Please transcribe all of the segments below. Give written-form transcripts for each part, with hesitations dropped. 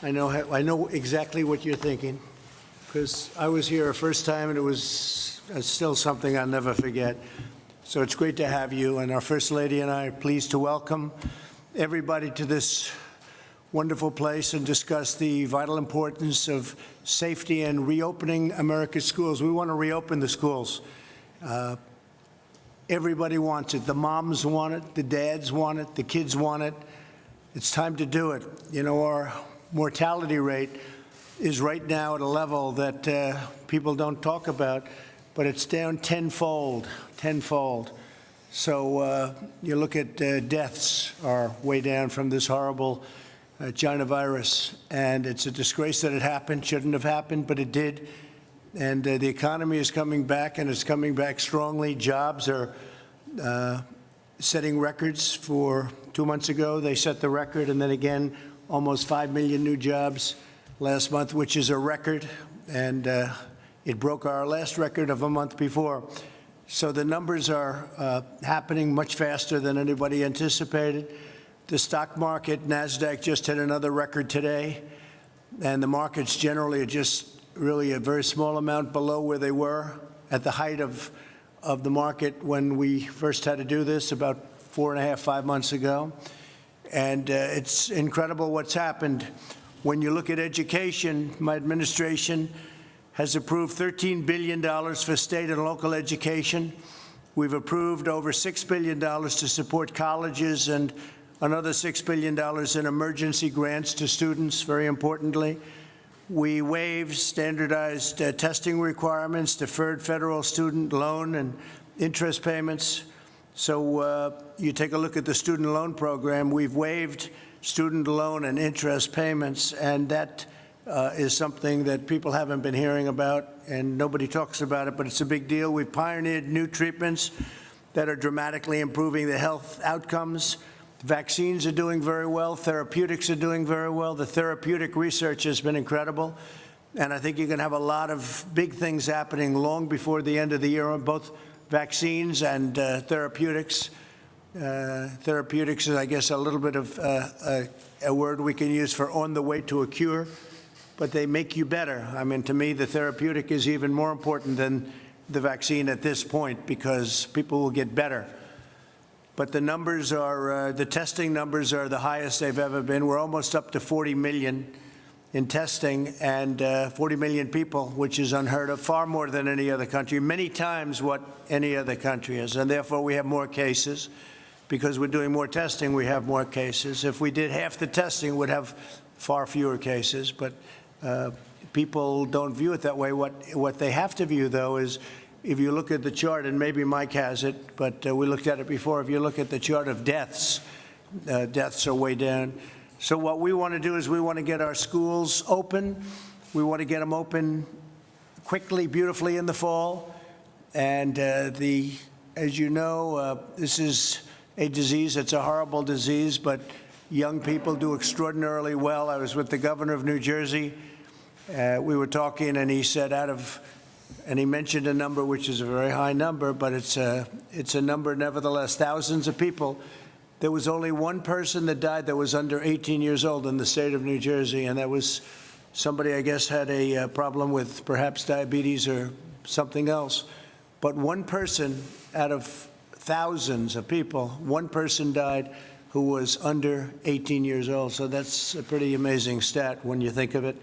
I know exactly what you're thinking, because I was here a first time, and it was still something I'll never forget. So it's great to have you, and our First Lady and I are pleased to welcome everybody to this wonderful place and discuss the vital importance of safety and reopening America's schools. We want to reopen the schools. Everybody wants it. The moms want it, the dads want it, the kids want it. It's time to do it. You know, our mortality rate is right now at a level that people don't talk about, but it's down tenfold. So you look at deaths are way down from this horrible China virus, and it's a disgrace that it happened. Shouldn't have happened, but it did. And the economy is coming back, and it's coming back strongly. Jobs are setting records. For 2 months ago, they set the record, and then again, almost 5 million new jobs last month, which is a record, and it broke our last record of a month before. So the numbers are happening much faster than anybody anticipated. The stock market, NASDAQ, just hit another record today, and the markets generally are just really a very small amount below where they were at the height of the market when we first had to do this about 4.5, 5 months ago. And it's incredible what's happened. When you look at education, my administration has approved $13 billion for state and local education. We've approved over $6 billion to support colleges and another $6 billion in emergency grants to students, very importantly. We waived standardized testing requirements, deferred federal student loan and interest payments. So you take a look at the student loan program. We've waived student loan and interest payments, and that is something that people haven't been hearing about, and nobody talks about it, but it's a big deal. We've pioneered new treatments that are dramatically improving the health outcomes. Vaccines are doing very well. Therapeutics are doing very well. The therapeutic research has been incredible, and I think you're going to have a lot of big things happening long before the end of the year on both vaccines and therapeutics. Therapeutics is, I guess, a little bit of a word we can use for on the way to a cure, but they make you better. I mean, to me, the therapeutic is even more important than the vaccine at this point, because people will get better. But the numbers are, the testing numbers are the highest they've ever been. We're almost up to 40 million in testing, and 40 million people, which is unheard of, far more than any other country, many times what any other country is. And therefore, we have more cases. Because we're doing more testing, we have more cases. If we did half the testing, we'd have far fewer cases. But people don't view it that way. What they have to view, though, is if you look at the chart, and maybe Mike has it, but we looked at it before. If you look at the chart of deaths, deaths are way down. So what we want to do is we want to get our schools open. We want to get them open quickly, beautifully in the fall. And as you know, this is a disease. It's a horrible disease, but young people do extraordinarily well. I was with the governor of New Jersey. We were talking, and he said and he mentioned a number which is a very high number, but it's a number nevertheless, thousands of people. There was only one person that died that was under 18 years old in the state of New Jersey, and that was somebody, I guess, had a problem with perhaps diabetes or something else. But one person out of thousands of people, one person died who was under 18 years old. So that's a pretty amazing stat when you think of it.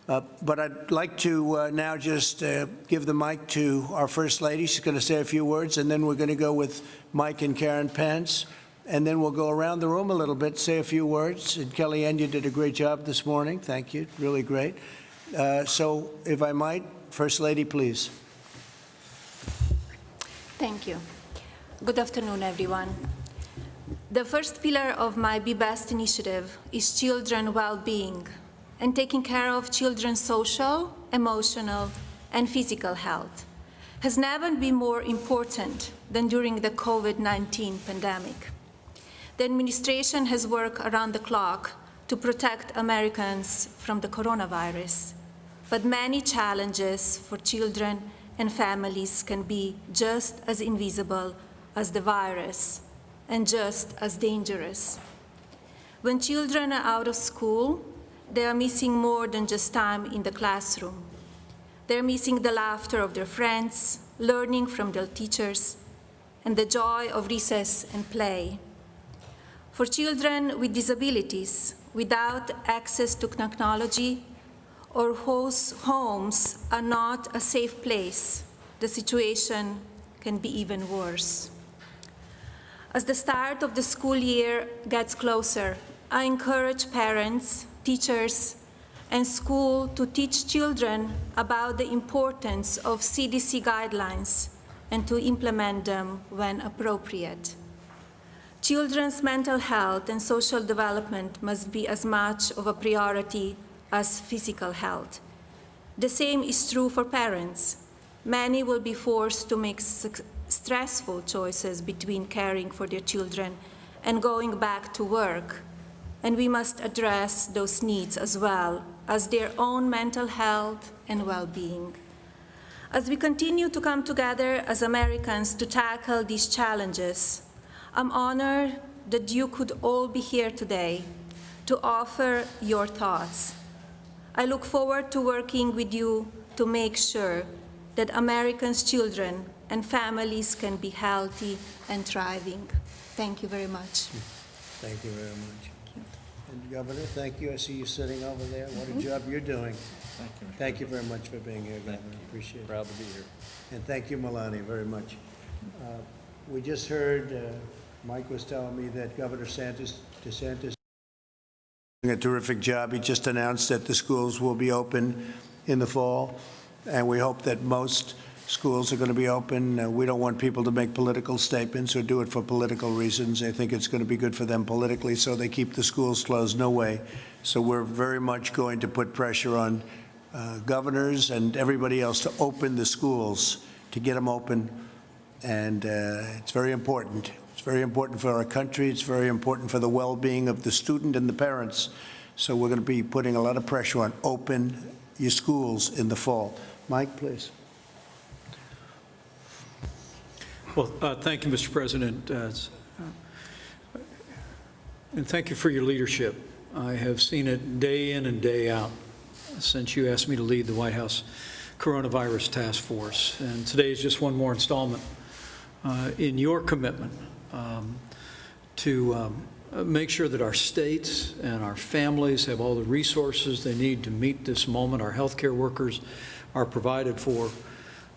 But I'd like to now just give the mic to our First Lady. She's going to say a few words, and then we're going to go with Mike and Karen Pence. And then we'll go around the room a little bit, say a few words. And Kellyanne, you did a great job this morning. Thank you. Really great. So if I might, First Lady, please. Thank you. Good afternoon, everyone. The first pillar of my Be Best initiative is children well-being and taking care of children's social, emotional, and physical health has never been more important than during the COVID-19 pandemic. The administration has worked around the clock to protect Americans from the coronavirus, but many challenges for children and families can be just as invisible as the virus and just as dangerous. When children are out of school, they are missing more than just time in the classroom. They're missing the laughter of their friends, learning from their teachers, and the joy of recess and play. For children with disabilities, without access to technology, or whose homes are not a safe place, the situation can be even worse. As the start of the school year gets closer, I encourage parents, teachers, and school to teach children about the importance of CDC guidelines and to implement them when appropriate. Children's mental health and social development must be as much of a priority as physical health. The same is true for parents. Many will be forced to make stressful choices between caring for their children and going back to work, and we must address those needs as well as their own mental health and well-being. As we continue to come together as Americans to tackle these challenges, I'm honored that you could all be here today to offer your thoughts. I look forward to working with you to make sure that Americans' children and families can be healthy and thriving. Thank you very much. Thank you very much. And Governor, thank you. I see you sitting over there. What a job you're doing. Thank you. Thank you very much for being here, Governor. Appreciate it. Proud to be here. And thank you, Melania, very much. We just heard, Mike was telling me that Governor DeSantis is doing a terrific job. He just announced that the schools will be open in the fall, and we hope that most schools are going to be open. We don't want people to make political statements or do it for political reasons. I think it's going to be good for them politically, so they keep the schools closed. No way. So we're very much going to put pressure on governors and everybody else to open the schools, to get them open. And it's very important. It's very important for our country. It's very important for the well-being of the student and the parents. So we're going to be putting a lot of pressure on open your schools in the fall. Mike, please. Well, thank you, Mr. President, and thank you for your leadership. I have seen it day in and day out since you asked me to lead the White House Coronavirus Task Force, and today is just one more installment in your commitment to make sure that our states and our families have all the resources they need to meet this moment. Our healthcare workers are provided for.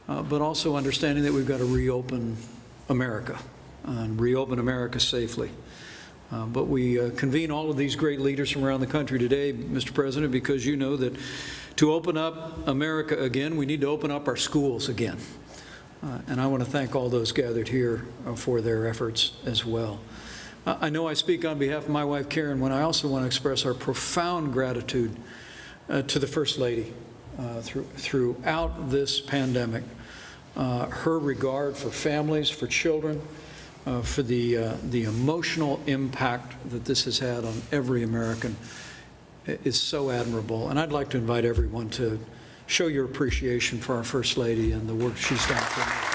But also understanding that we've got to reopen America and reopen America safely. But we convene all of these great leaders from around the country today, Mr. President, because you know that to open up America again, we need to open up our schools again. And I want to thank all those gathered here for their efforts as well. I know I speak on behalf of my wife, Karen, when I also want to express our profound gratitude to the First Lady throughout this pandemic. Her regard for families, for children, for the emotional impact that this has had on every American is so admirable. And I'd like to invite everyone to show your appreciation for our First Lady and the work she's done for America.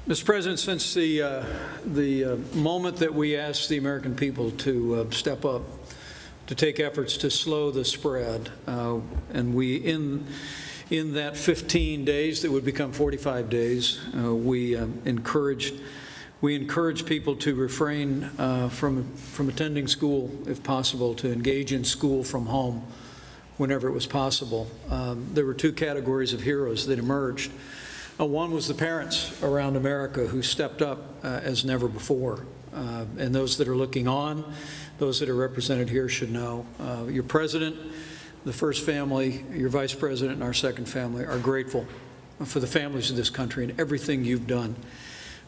Mr. President, since the moment that we asked the American people to step up, to take efforts to slow the spread, and we, in that 15 days that would become 45 days, we encouraged people to refrain from attending school, if possible, to engage in school from home whenever it was possible. There were two categories of heroes that emerged. One was the parents around America who stepped up as never before. And those that are looking on, those that are represented here should know. Your president, the first family, your vice president, and our second family are grateful for the families of this country and everything you've done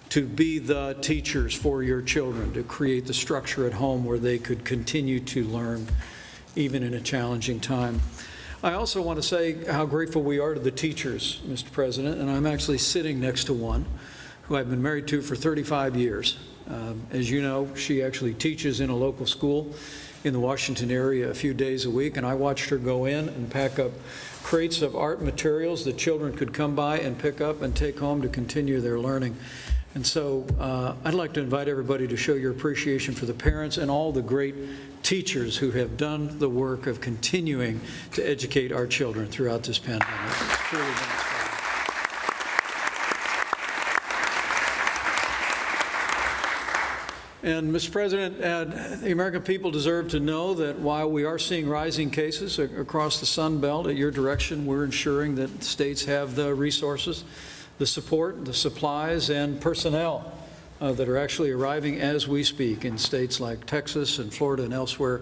to be the teachers for your children, to create the structure at home where they could continue to learn even in a challenging time. I also want to say how grateful we are to the teachers, Mr. President, and I'm actually sitting next to one who I've been married to for 35 years. As you know, she actually teaches in a local school in the Washington area a few days a week, and I watched her go in and pack up crates of art materials that children could come by and pick up and take home to continue their learning. And so I'd like to invite everybody to show your appreciation for the parents and all the great teachers who have done the work of continuing to educate our children throughout this pandemic. It's truly been inspiring. And, Mr. President, the American people deserve to know that while we are seeing rising cases across the Sun Belt, at your direction, we're ensuring that states have the resources, the support, the supplies, and personnel that are actually arriving as we speak in states like Texas and Florida and elsewhere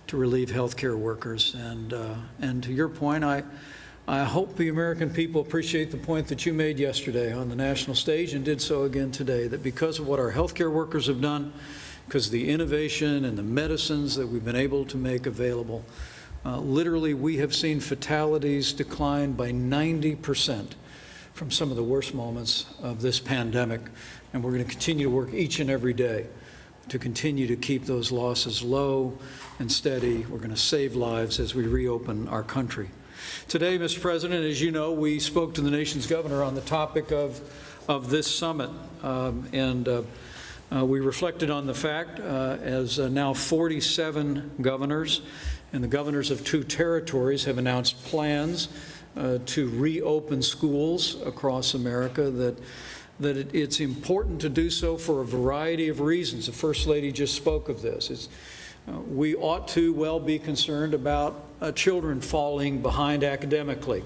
to relieve healthcare workers. And to your point, I hope the American people appreciate the point that you made yesterday on the national stage and did so again today, that because of what our healthcare workers have done, because of the innovation and the medicines that we've been able to make available, literally we have seen fatalities decline by 90% from some of the worst moments of this pandemic. And we're going to continue to work each and every day to continue to keep those losses low and steady. We're going to save lives as we reopen our country. Today, Mr. President, as you know, we spoke to the nation's governor on the topic of this summit, we reflected on the fact as now 47 governors and the governors of 2 territories have announced plans to reopen schools across America, that it's important to do so for a variety of reasons. The First Lady just spoke of this. We ought to well be concerned about children falling behind academically,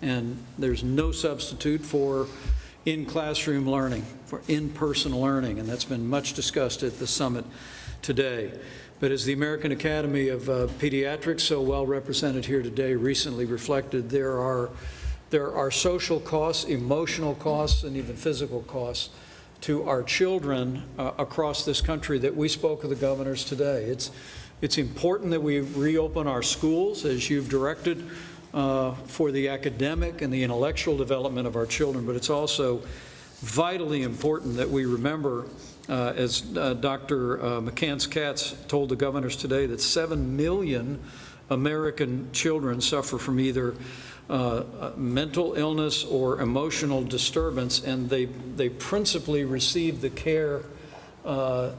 and there's no substitute for in-classroom learning, for in-person learning, and that's been much discussed at the summit today. But as the American Academy of Pediatrics, so well represented here today, recently reflected, there are social costs, emotional costs, and even physical costs to our children across this country that we spoke of the governors today. It's important that we reopen our schools, as you've directed, for the academic and the intellectual development of our children, but it's also vitally important that we remember, as Dr. McCants-Katz told the governors today, that 7 million American children suffer from either mental illness or emotional disturbance, and they principally receive the care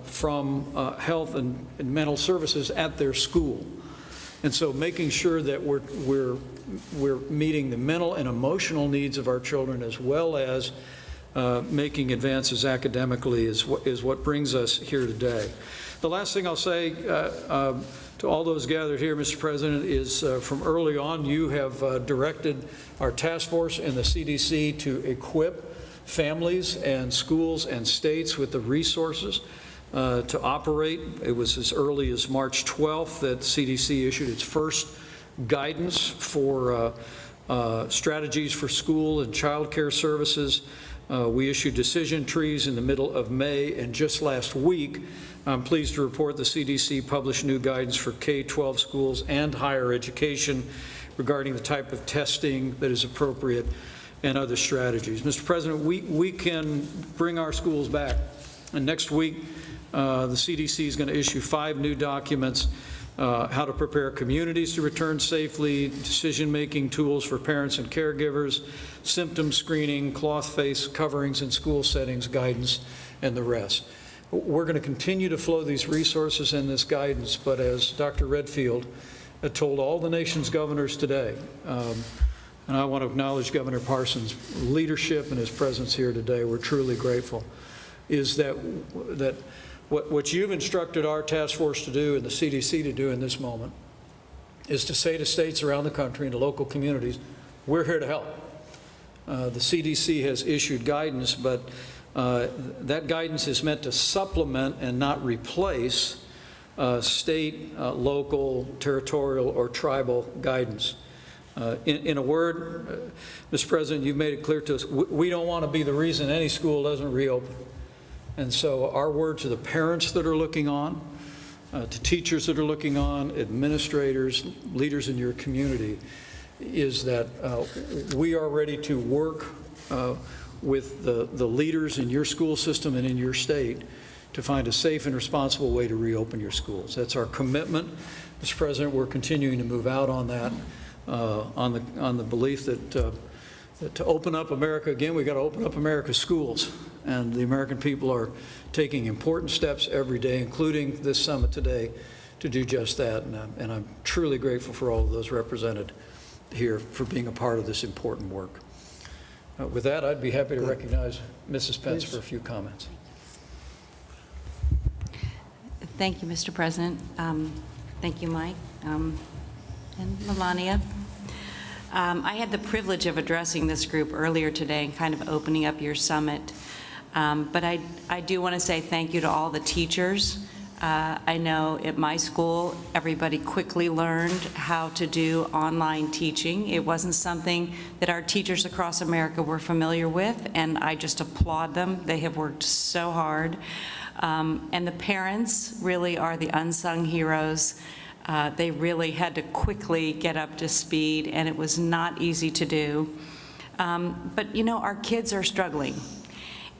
from health and mental services at their school. And so making sure that we're meeting the mental and emotional needs of our children, as well as making advances academically, is what brings us here today. The last thing I'll say to all those gathered here, Mr. President, is from early on you have directed our task force and the CDC to equip families and schools and states with the resources to operate. It was as early as March 12th that CDC issued its first guidance for strategies for school and child care services. We issued decision trees in the middle of May, and just last week, I'm pleased to report the CDC published new guidance for K-12 schools and higher education regarding the type of testing that is appropriate and other strategies. Mr. President, we can bring our schools back. And next week, the CDC is going to issue 5 new documents, how to prepare communities to return safely, decision-making tools for parents and caregivers, symptom screening, cloth face coverings in school settings, guidance, and the rest. We're going to continue to flow these resources and this guidance, but as Dr. Redfield told all the nation's governors today, and I want to acknowledge Governor Parsons' leadership and his presence here today, we're truly grateful, is that what you've instructed our task force to do and the CDC to do in this moment is to say to states around the country and to local communities, we're here to help. The CDC has issued guidance, but that guidance is meant to supplement and not replace state, local, territorial, or tribal guidance. In a word, Mr. President, you've made it clear to us, we don't want to be the reason any school doesn't reopen. And so our word to the parents that are looking on, to teachers that are looking on, administrators, leaders in your community, is that we are ready to work with the leaders in your school system and in your state to find a safe and responsible way to reopen your schools. That's our commitment. Mr. President, we're continuing to move out on that, on the belief that, that to open up America again, we've got to open up America's schools. And the American people are taking important steps every day, including this summit today, to do just that. And I'm truly grateful for all of those represented here for being a part of this important work. With that, I'd be happy to recognize Mrs. Pence for a few comments. Thank you, Mr. President. Thank you, Mike, and Melania. I had the privilege of addressing this group earlier today and kind of opening up your summit. But I do want to say thank you to all the teachers. I know at my school, everybody quickly learned how to do online teaching. It wasn't something that our teachers across America were familiar with, and I just applaud them. They have worked so hard. And the parents really are the unsung heroes. They really had to quickly get up to speed, and it was not easy to do. But you know, our kids are struggling,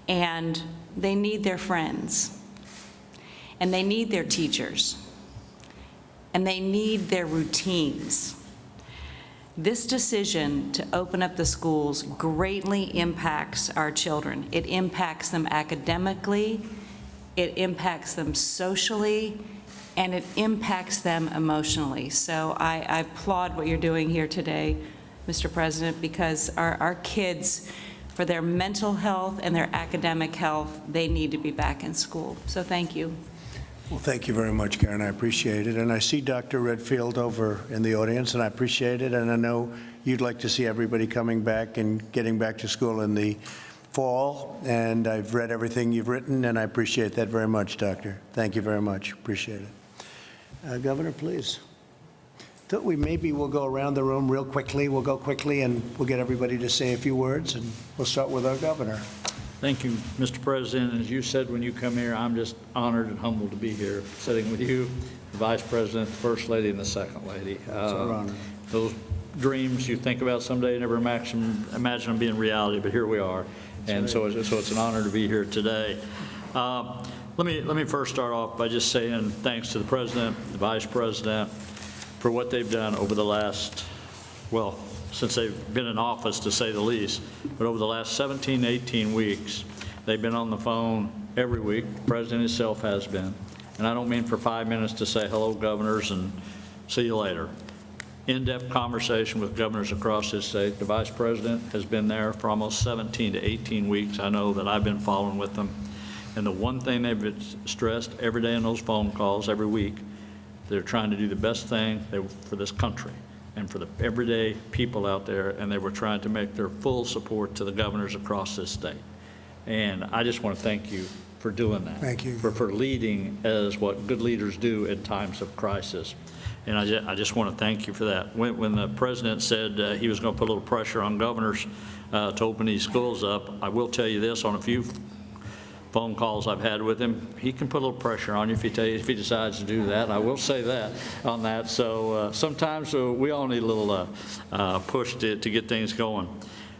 and they need their friends, and they need their teachers, and they need their routines. This decision to open up the schools greatly impacts our children. It impacts them academically, it impacts them socially, and it impacts them emotionally. So I applaud what you're doing here today, Mr. President, because our kids, for their mental health and their academic health, they need to be back in school. So thank you. Well, thank you very much, Karen. I appreciate it. And I see Dr. Redfield over in the audience, and I appreciate it. And I know you'd like to see everybody coming back and getting back to school in the fall. And I've read everything you've written, and I appreciate that very much, Doctor. Thank you very much. Appreciate it. Governor, please. Thought maybe we'll go around the room real quickly. We'll go quickly, and we'll get everybody to say a few words, and we'll start with our governor. Thank you, Mr. President. As you said when you come here, I'm just honored and humbled to be here, sitting with you, the Vice President, the First Lady, and the Second Lady. It's our honor. Those dreams you think about someday, you never imagine them being reality, but here we are. And so it's an honor to be here today. Let me first start off by just saying thanks to the President, the Vice President, for what they've done over the last, well, since they've been in office, to say the least. But over the last 17, 18 weeks, they've been on the phone every week. The President himself has been. And I don't mean for 5 minutes to say hello, governors, and see you later. In-depth conversation with governors across this state. The Vice President has been there for almost 17 to 18 weeks. I know that I've been following with them. And the one thing they've stressed every day in those phone calls, every week, they're trying to do the best thing for this country and for the everyday people out there, and they were trying to make their full support to the governors across this state. And I just want to thank you for doing that. Thank you. For leading as what good leaders do in times of crisis. And I just want to thank you for that. When the President said he was going to put a little pressure on governors to open these schools up, I will tell you this, on a few phone calls I've had with him, he can put a little pressure on you if he decides to do that. I will say that on that. So sometimes we all need a little push to get things going.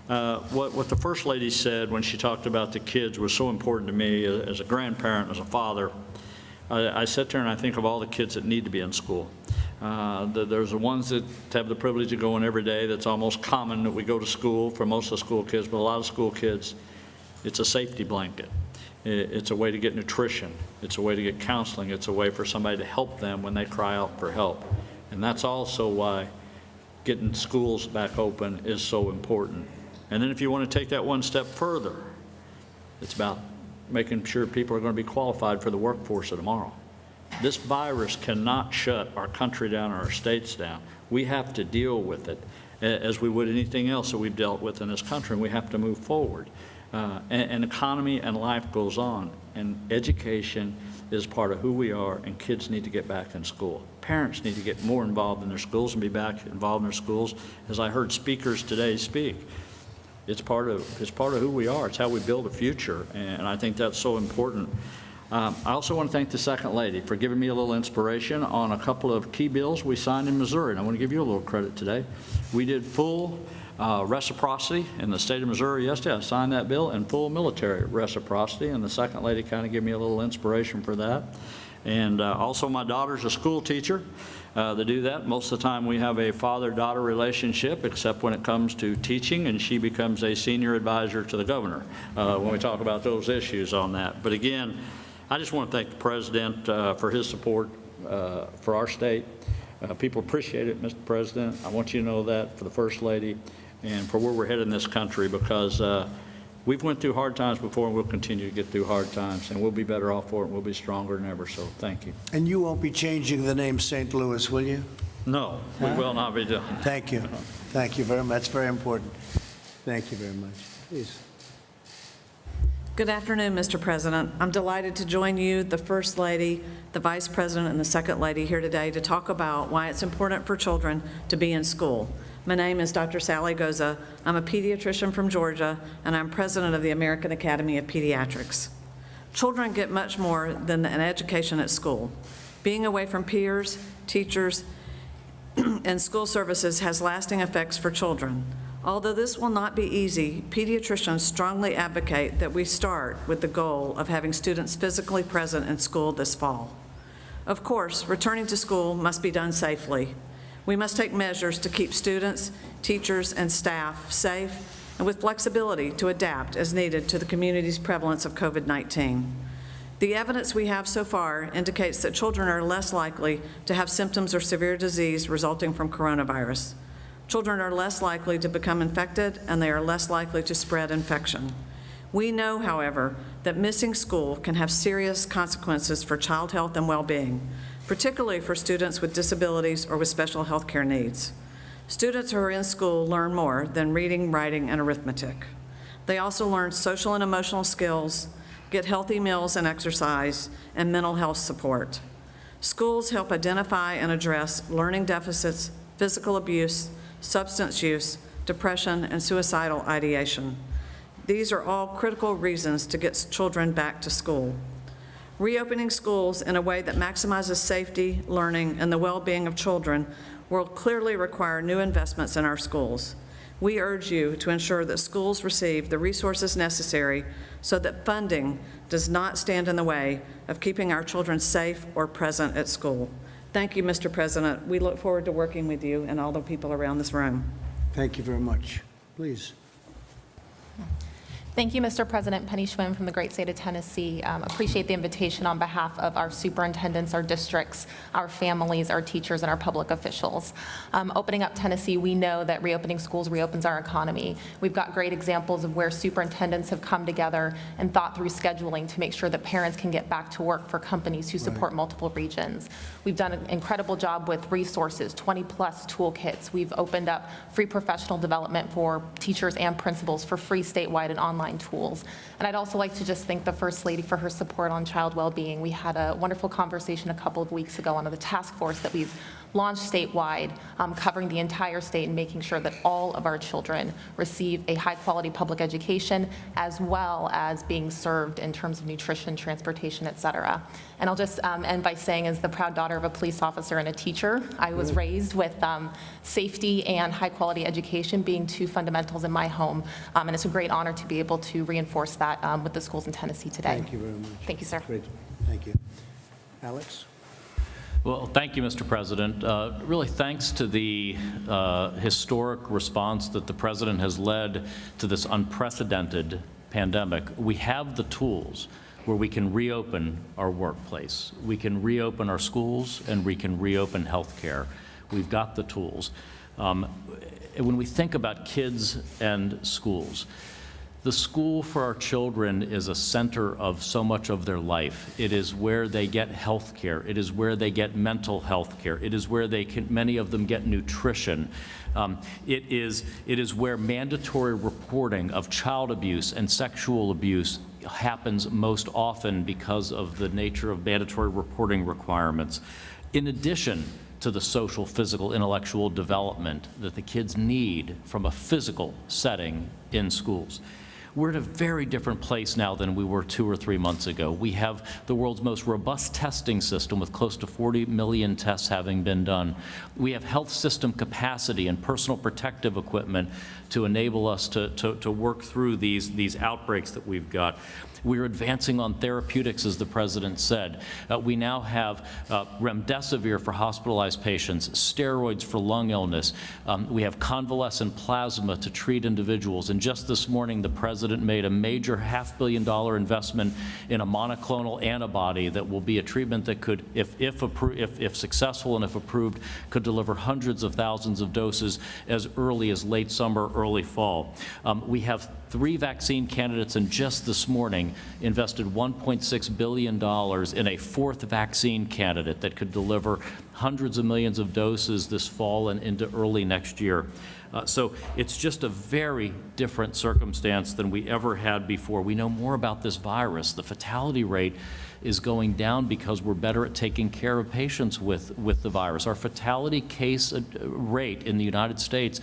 What the First Lady said when she talked about the kids was so important to me as a grandparent, as a father. I sit there and I think of all the kids that need to be in school. There's the ones that have the privilege of going every day. That's almost common that we go to school for most of the school kids, but a lot of school kids, it's a safety blanket. It's a way to get nutrition. It's a way to get counseling. It's a way for somebody to help them when they cry out for help. And that's also why getting schools back open is so important. And then if you want to take that one step further, it's about making sure people are going to be qualified for the workforce of tomorrow. This virus cannot shut our country down or our states down. We have to deal with it as we would anything else that we've dealt with in this country, and we have to move forward. And economy and life goes on, and education is part of who we are, and kids need to get back in school. Parents need to get more involved in their schools and be back involved in their schools. As I heard speakers today speak, it's part of who we are. It's how we build a future, and I think that's so important. I also want to thank the Second Lady for giving me a little inspiration on a couple of key bills we signed in Missouri, and I want to give you a little credit today. We did full reciprocity in the state of Missouri yesterday. I signed that bill, and full military reciprocity, and the second lady kind of gave me a little inspiration for that. And also my daughter's a school teacher. To do that, most of the time we have a father-daughter relationship, except when it comes to teaching, and she becomes a senior advisor to the governor when we talk about those issues on that. But again, I just want to thank the President for his support for our state. People appreciate it, Mr. President. I want you to know that, for the First Lady and for where we're headed in this country, because we've went through hard times before, and we'll continue to get through hard times, and we'll be better off for it, and we'll be stronger than ever. So thank you. And you won't be changing the name St. Louis, will you? No, we will not be doing. Thank you. Thank you very much. That's very important. Thank you very much. Please. Good afternoon, Mr. President. I'm delighted to join you, the First Lady, the Vice President, and the Second Lady here today to talk about why it's important for children to be in school. My name is Dr. Sally Goza. I'm a pediatrician from Georgia, and I'm president of the American Academy of Pediatrics. Children get much more than an education at school. Being away from peers, teachers, and school services has lasting effects for children. Although this will not be easy, pediatricians strongly advocate that we start with the goal of having students physically present in school this fall. Of course, returning to school must be done safely. We must take measures to keep students, teachers, and staff safe and with flexibility to adapt as needed to the community's prevalence of COVID-19. The evidence we have so far indicates that children are less likely to have symptoms or severe disease resulting from coronavirus. Children are less likely to become infected, and they are less likely to spread infection. We know, however, that missing school can have serious consequences for child health and well-being, particularly for students with disabilities or with special health care needs. Students who are in school learn more than reading, writing, and arithmetic. They also learn social and emotional skills, get healthy meals and exercise, and mental health support. Schools help identify and address learning deficits, physical abuse, substance use, depression, and suicidal ideation. These are all critical reasons to get children back to school. Reopening schools in a way that maximizes safety, learning, and the well-being of children will clearly require new investments in our schools. We urge you to ensure that schools receive the resources necessary so that funding does not stand in the way of keeping our children safe or present at school. Thank you, Mr. President. We look forward to working with you and all the people around this room. Thank you very much. Please. Thank you, Mr. President. Penny Schwinn from the great state of Tennessee. Appreciate the invitation on behalf of our superintendents, our districts, our families, our teachers, and our public officials. Opening up Tennessee, we know that reopening schools reopens our economy. We've got great examples of where superintendents have come together and thought through scheduling to make sure that parents can get back to work for companies who support multiple regions. We've done an incredible job with resources, 20-plus toolkits. We've opened up free professional development for teachers and principals for free statewide and online tools. And I'd also like to just thank the First Lady for her support on child well-being. We had a wonderful conversation a couple of weeks ago on the task force that we've launched statewide, covering the entire state and making sure that all of our children receive a high-quality public education, as well as being served in terms of nutrition, transportation, et cetera. And I'll just end by saying, as the proud daughter of a police officer and a teacher, I was raised with safety and high-quality education being two fundamentals in my home, and it's a great honor to be able to reinforce that with the schools in Tennessee today. Thank you very much. Thank you, sir. Great. Thank you. Alex? Well, thank you, Mr. President. Really, thanks to the historic response that the President has led to this unprecedented pandemic, we have the tools where we can reopen our workplace. We can reopen our schools, and we can reopen healthcare. We've got the tools. When we think about kids and schools, the school for our children is a center of so much of their life. It is where they get health care. It is where they get mental health care. It is where many of them get nutrition. It is where mandatory reporting of child abuse and sexual abuse happens most often because of the nature of mandatory reporting requirements. In addition to the social, physical, intellectual development that the kids need from a physical setting in schools. we're in a very different place now than we were 2 or 3 months ago. We have the world's most robust testing system with close to 40 million tests having been done. We have health system capacity and personal protective equipment to enable us to work through these outbreaks that we've got. We're advancing on therapeutics, as the President said. We now have remdesivir for hospitalized patients, steroids for lung illness. We have convalescent plasma to treat individuals. And just this morning, the President made a major $500 million investment in a monoclonal antibody that will be a treatment that could, if successful and if approved, could deliver hundreds of thousands of doses as early as late summer, early fall. We have 3 vaccine candidates, and just this morning invested $1.6 billion in a 4th vaccine candidate that could deliver hundreds of millions of doses this fall and into early next year. So it's just a very different circumstance than we ever had before. We know more about this virus. The fatality rate is going down because we're better at taking care of patients with the virus. Our fatality case rate in the United States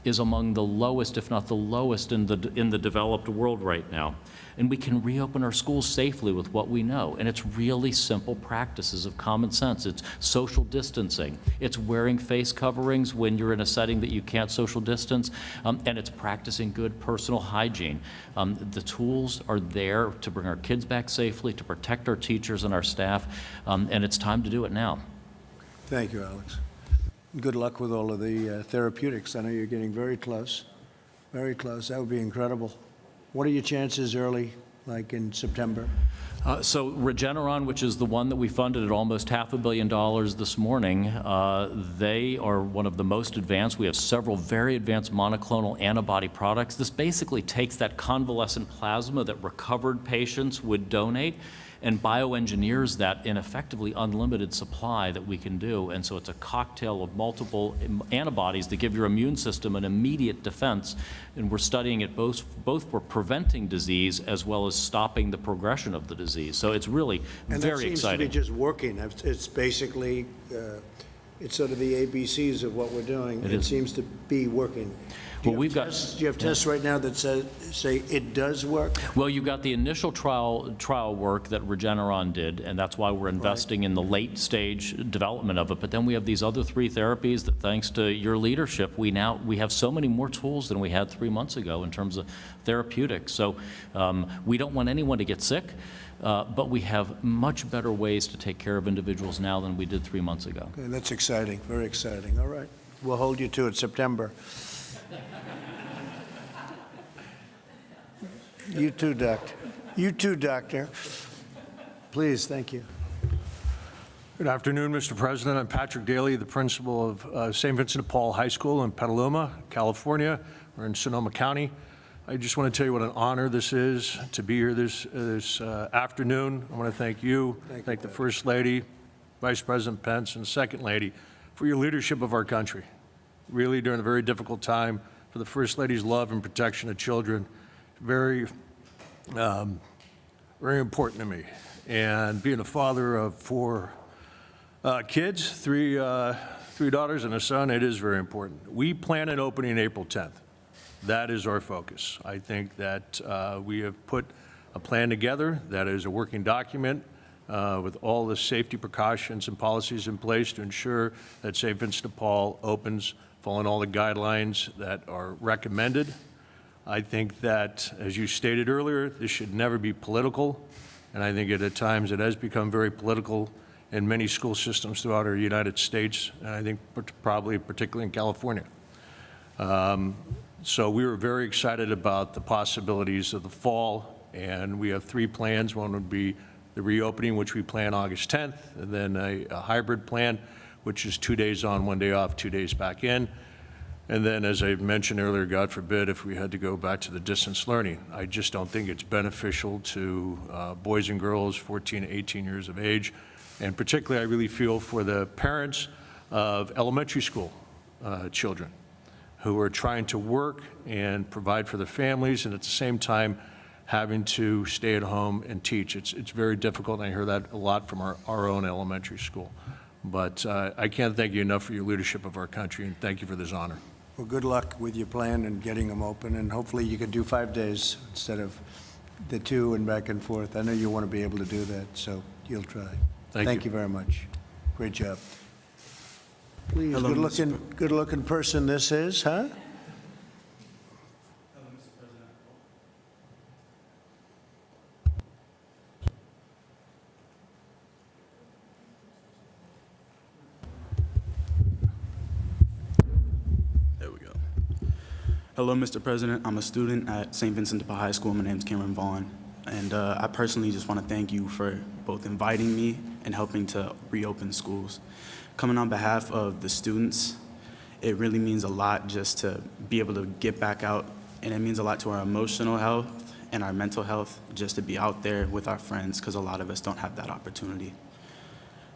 is among the lowest, if not the lowest, in the developed world right now. And we can reopen our schools safely with what we know. And it's really simple practices of common sense. It's social distancing. It's wearing face coverings when you're in a setting that you can't social distance. And it's practicing good personal hygiene. The tools are there to bring our kids back safely, to protect our teachers and our staff. And it's time to do it now. Thank you, Alex. Good luck with all of the therapeutics. I know you're getting very close, very close. That would be incredible. What are your chances early, like in September? So Regeneron, which is the one that we funded at almost $500 million this morning, they are one of the most advanced. We have several very advanced monoclonal antibody products. This basically takes that convalescent plasma that recovered patients would donate and bioengineers that in effectively unlimited supply that we can do. And so it's a cocktail of multiple antibodies that give your immune system an immediate defense. And we're studying it both for preventing disease as well as stopping the progression of the disease. So it's really very exciting. And that seems to be just working. It's basically, it's sort of the ABCs of what we're doing. It seems to be working. Do you have tests right now that say it does work? Well, you've got the initial trial work that Regeneron did, and that's why we're investing in the late stage development of it. But then we have these other 3 therapies that, thanks to your leadership, we have so many more tools than we had 3 months ago in terms of therapeutics. So we don't want anyone to get sick, but we have much better ways to take care of individuals now than we did 3 months ago. Okay, that's exciting, very exciting. All right, we'll hold you to it, September. You too, Doctor. You too, Doctor. Please, thank you. Good afternoon, Mr. President. I'm Patrick Daly, the principal of St. Vincent de Paul High School in Petaluma, California. We're in Sonoma County. I just want to tell you what an honor this is to be here this afternoon. I want to thank you, thank the First Lady, Vice President Pence, and Second Lady for your leadership of our country. Really, during a very difficult time, for the First Lady's love and protection of children, very important to me. And being a father of 4 kids, three daughters and a son, it is very important. We plan on opening April 10th. That is our focus. I think that we have put a plan together that is a working document with all the safety precautions and policies in place to ensure that St. Vincent de Paul opens following all the guidelines that are recommended. I think that, as you stated earlier, this should never be political, and I think at times it has become very political in many school systems throughout our United States, and I think probably particularly in California. So we were very excited about the possibilities of the fall, and we have 3 plans. One would be the reopening, which we plan August 10th, and then a hybrid plan, which is 2 days on, 1 day off, 2 days back in. And then, as I mentioned earlier, God forbid, if we had to go back to the distance learning. I just don't think it's beneficial to boys and girls 14 to 18 years of age. And particularly, I really feel for the parents of elementary school children who are trying to work and provide for their families, and at the same time having to stay at home and teach. It's very difficult, and I hear that a lot from our own elementary school. But I can't thank you enough for your leadership of our country, and thank you for this honor. Well, good luck with your plan and getting them open, and hopefully you can do 5 days instead of the 2 and back and forth. I know you want to be able to do that, so you'll try. Thank you very much. Great job. Please, Hello, good-looking person this is, huh? There we go. Hello, Mr. President. I'm a student at St. Vincent de Paul High School. My name's Cameron Vaughn. And I personally just want to thank you for both inviting me and helping to reopen schools. Coming on behalf of the students, it really means a lot just to be able to get back out, and it means a lot to our emotional health and our mental health just to be out there with our friends, because a lot of us don't have that opportunity.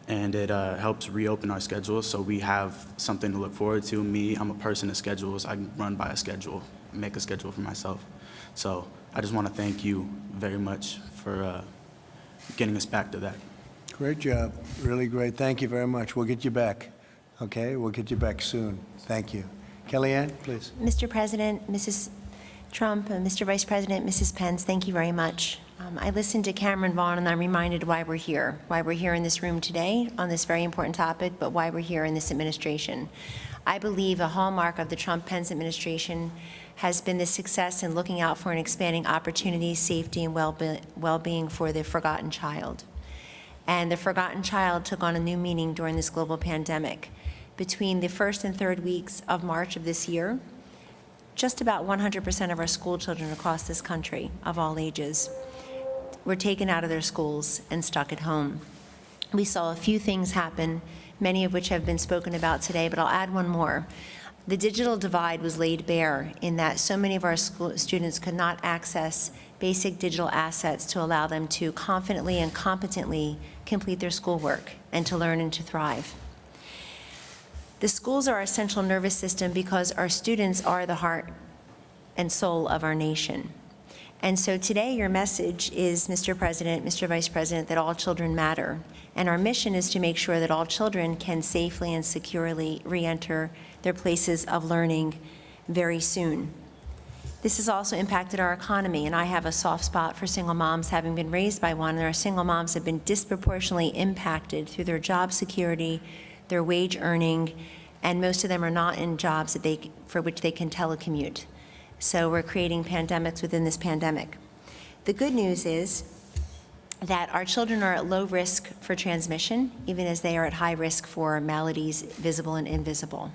And it helps reopen our schedules, so we have something to look forward to. Me, I'm a person of schedules. I run by a schedule, make a schedule for myself. So I just want to thank you very much for getting us back to that. Great job, really great. Thank you very much. We'll get you back, okay? We'll get you back soon. Thank you. Kellyanne, please. Mr. President, Mrs. Trump, Mr. Vice President, Mrs. Pence, thank you very much. I listened to Cameron Vaughn, and I'm reminded why we're here in this room today on this very important topic, but why we're here in this administration. I believe a hallmark of the Trump-Pence administration has been the success in looking out for and expanding opportunities, safety, and well-being for the forgotten child. And the forgotten child took on a new meaning during this global pandemic. Between the first and third weeks of March of this year, just about 100% of our school children across this country, of all ages, were taken out of their schools and stuck at home. We saw a few things happen, many of which have been spoken about today, but I'll add one more. The digital divide was laid bare in that so many of our students could not access basic digital assets to allow them to confidently and competently complete their schoolwork and to learn and to thrive. The schools are our central nervous system because our students are the heart and soul of our nation. And so today your message is, Mr. President, Mr. Vice President, that all children matter. And our mission is to make sure that all children can safely and securely re-enter their places of learning very soon. This has also impacted our economy, and I have a soft spot for single moms, having been raised by one, and our single moms have been disproportionately impacted through their job security, their wage earning, and most of them are not in jobs for which they can telecommute. So we're creating pandemics within this pandemic. The good news is that our children are at low risk for transmission, even as they are at high risk for maladies, visible and invisible.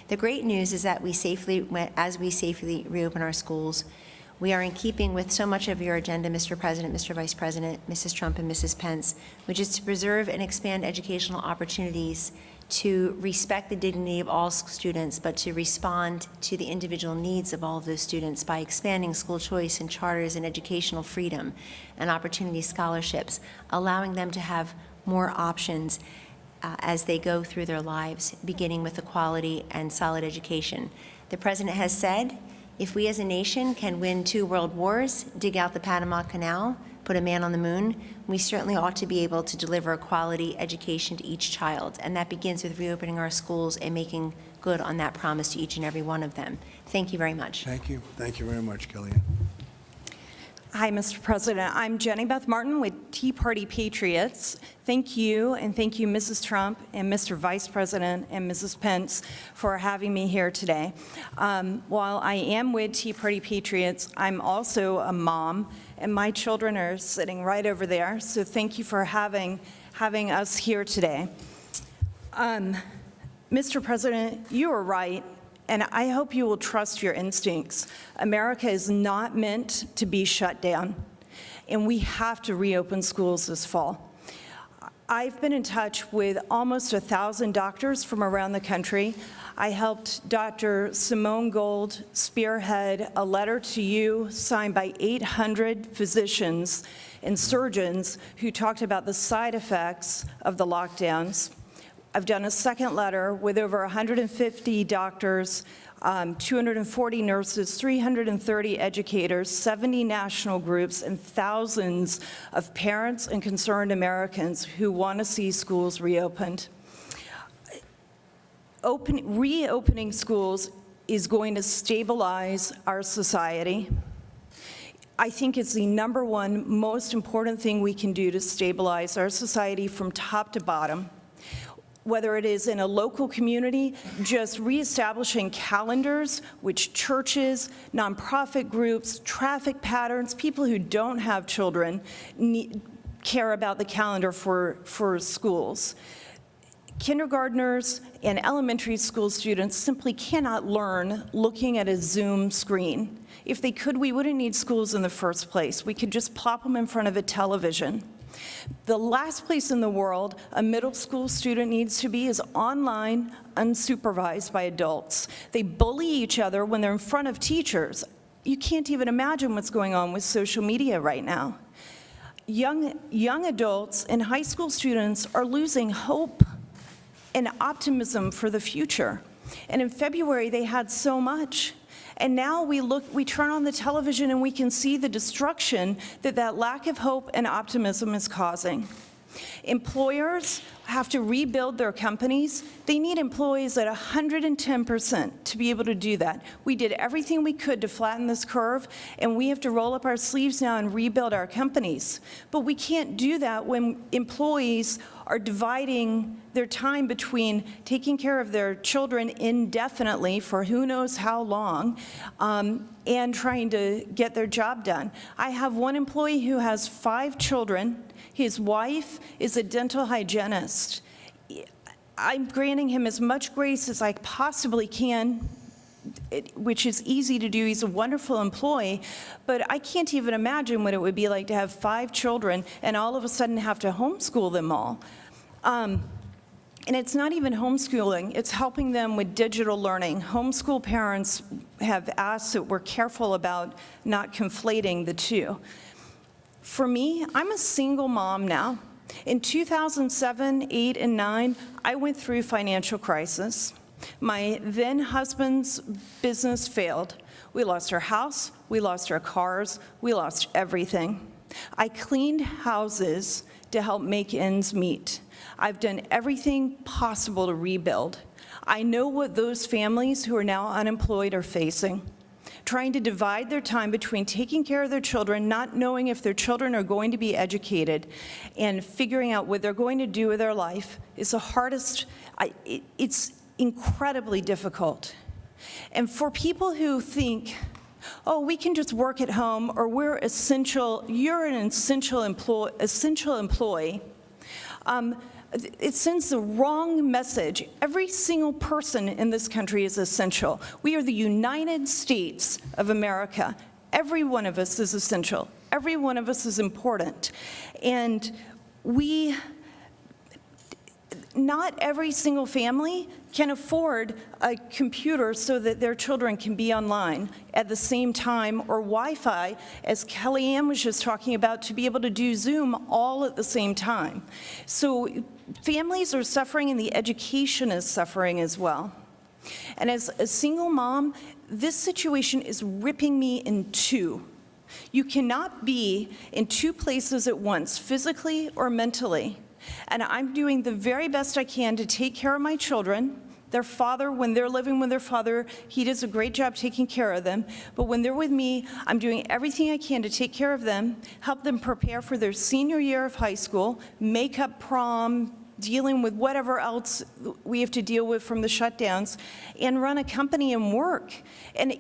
The great news is that as we safely reopen our schools, we are in keeping with so much of your agenda, Mr. President, Mr. Vice President, Mrs. Trump, and Mrs. Pence, which is to preserve and expand educational opportunities, to respect the dignity of all students, but to respond to the individual needs of all of those students by expanding school choice and charters and educational freedom and opportunity scholarships, allowing them to have more options as they go through their lives, beginning with a quality and solid education. The President has said, if we as a nation can win 2 world wars, dig out the Panama Canal, put a man on the moon, we certainly ought to be able to deliver a quality education to each child. And that begins with reopening our schools and making good on that promise to each and every one of them. Thank you very much. Thank you. Thank you very much, Kellyanne. Hi, Mr. President. I'm Jenny Beth Martin with Tea Party Patriots. Thank you, and thank you, Mrs. Trump and Mr. Vice President and Mrs. Pence, for having me here today. While I am with Tea Party Patriots, I'm also a mom, and my children are sitting right over there, so thank you for having us here today. Mr. President, you are right. And I hope you will trust your instincts. America is not meant to be shut down, and we have to reopen schools this fall. I've been in touch with almost 1,000 doctors from around the country. I helped Dr. Simone Gold spearhead a letter to you signed by 800 physicians and surgeons who talked about the side effects of the lockdowns. I've done a second letter with over 150 doctors, 240 nurses, 330 educators, 70 national groups, and thousands of parents and concerned Americans who want to see schools reopened. Reopening schools is going to stabilize our society. I think it's the number one most important thing we can do to stabilize our society from top to bottom. Whether it is in a local community, just reestablishing calendars, which churches, nonprofit groups, traffic patterns, people who don't have children care about the calendar for schools. Kindergartners and elementary school students simply cannot learn looking at a Zoom screen. If they could, we wouldn't need schools in the first place. We could just plop them in front of a television. The last place in the world a middle school student needs to be is online, unsupervised by adults. They bully each other when they're in front of teachers. You can't even imagine what's going on with social media right now. Young adults and high school students are losing hope and optimism for the future. And in February, they had so much. And now we turn on the television and we can see the destruction that lack of hope and optimism is causing. Employers have to rebuild their companies. They need employees at 110% to be able to do that. We did everything we could to flatten this curve, and we have to roll up our sleeves now and rebuild our companies. But we can't do that when employees are dividing their time between taking care of their children indefinitely for who knows how long, and trying to get their job done. I have one employee who has 5 children. His wife is a dental hygienist. I'm granting him as much grace as I possibly can, which is easy to do. He's a wonderful employee, but I can't even imagine what it would be like to have 5 children and all of a sudden have to homeschool them all. And it's not even homeschooling, it's helping them with digital learning. Homeschool parents have asked that we're careful about not conflating the two. For me, I'm a single mom now. In 2007, 8, and 9, I went through financial crisis. My then husband's business failed. We lost our house, we lost our cars, we lost everything. I cleaned houses to help make ends meet. I've done everything possible to rebuild. I know what those families who are now unemployed are facing. Trying to divide their time between taking care of their children, not knowing if their children are going to be educated, and figuring out what they're going to do with their life is the hardest. It's incredibly difficult. And for people who think, oh, we can just work at home, or we're essential, you're an essential employee, it sends the wrong message. Every single person in this country is essential. We are the United States of America. Every one of us is essential. Every one of us is important. And not every single family can afford a computer so that their children can be online at the same time, or Wi-Fi, as Kellyanne was just talking about, to be able to do Zoom all at the same time. So families are suffering and the education is suffering as well. And as a single mom, this situation is ripping me in two. You cannot be in 2 places at once, physically or mentally. And I'm doing the very best I can to take care of my children. Their father, when they're living with their father, he does a great job taking care of them. But when they're with me, I'm doing everything I can to take care of them, help them prepare for their senior year of high school, make up prom, dealing with whatever else we have to deal with from the shutdowns, and run a company and work. And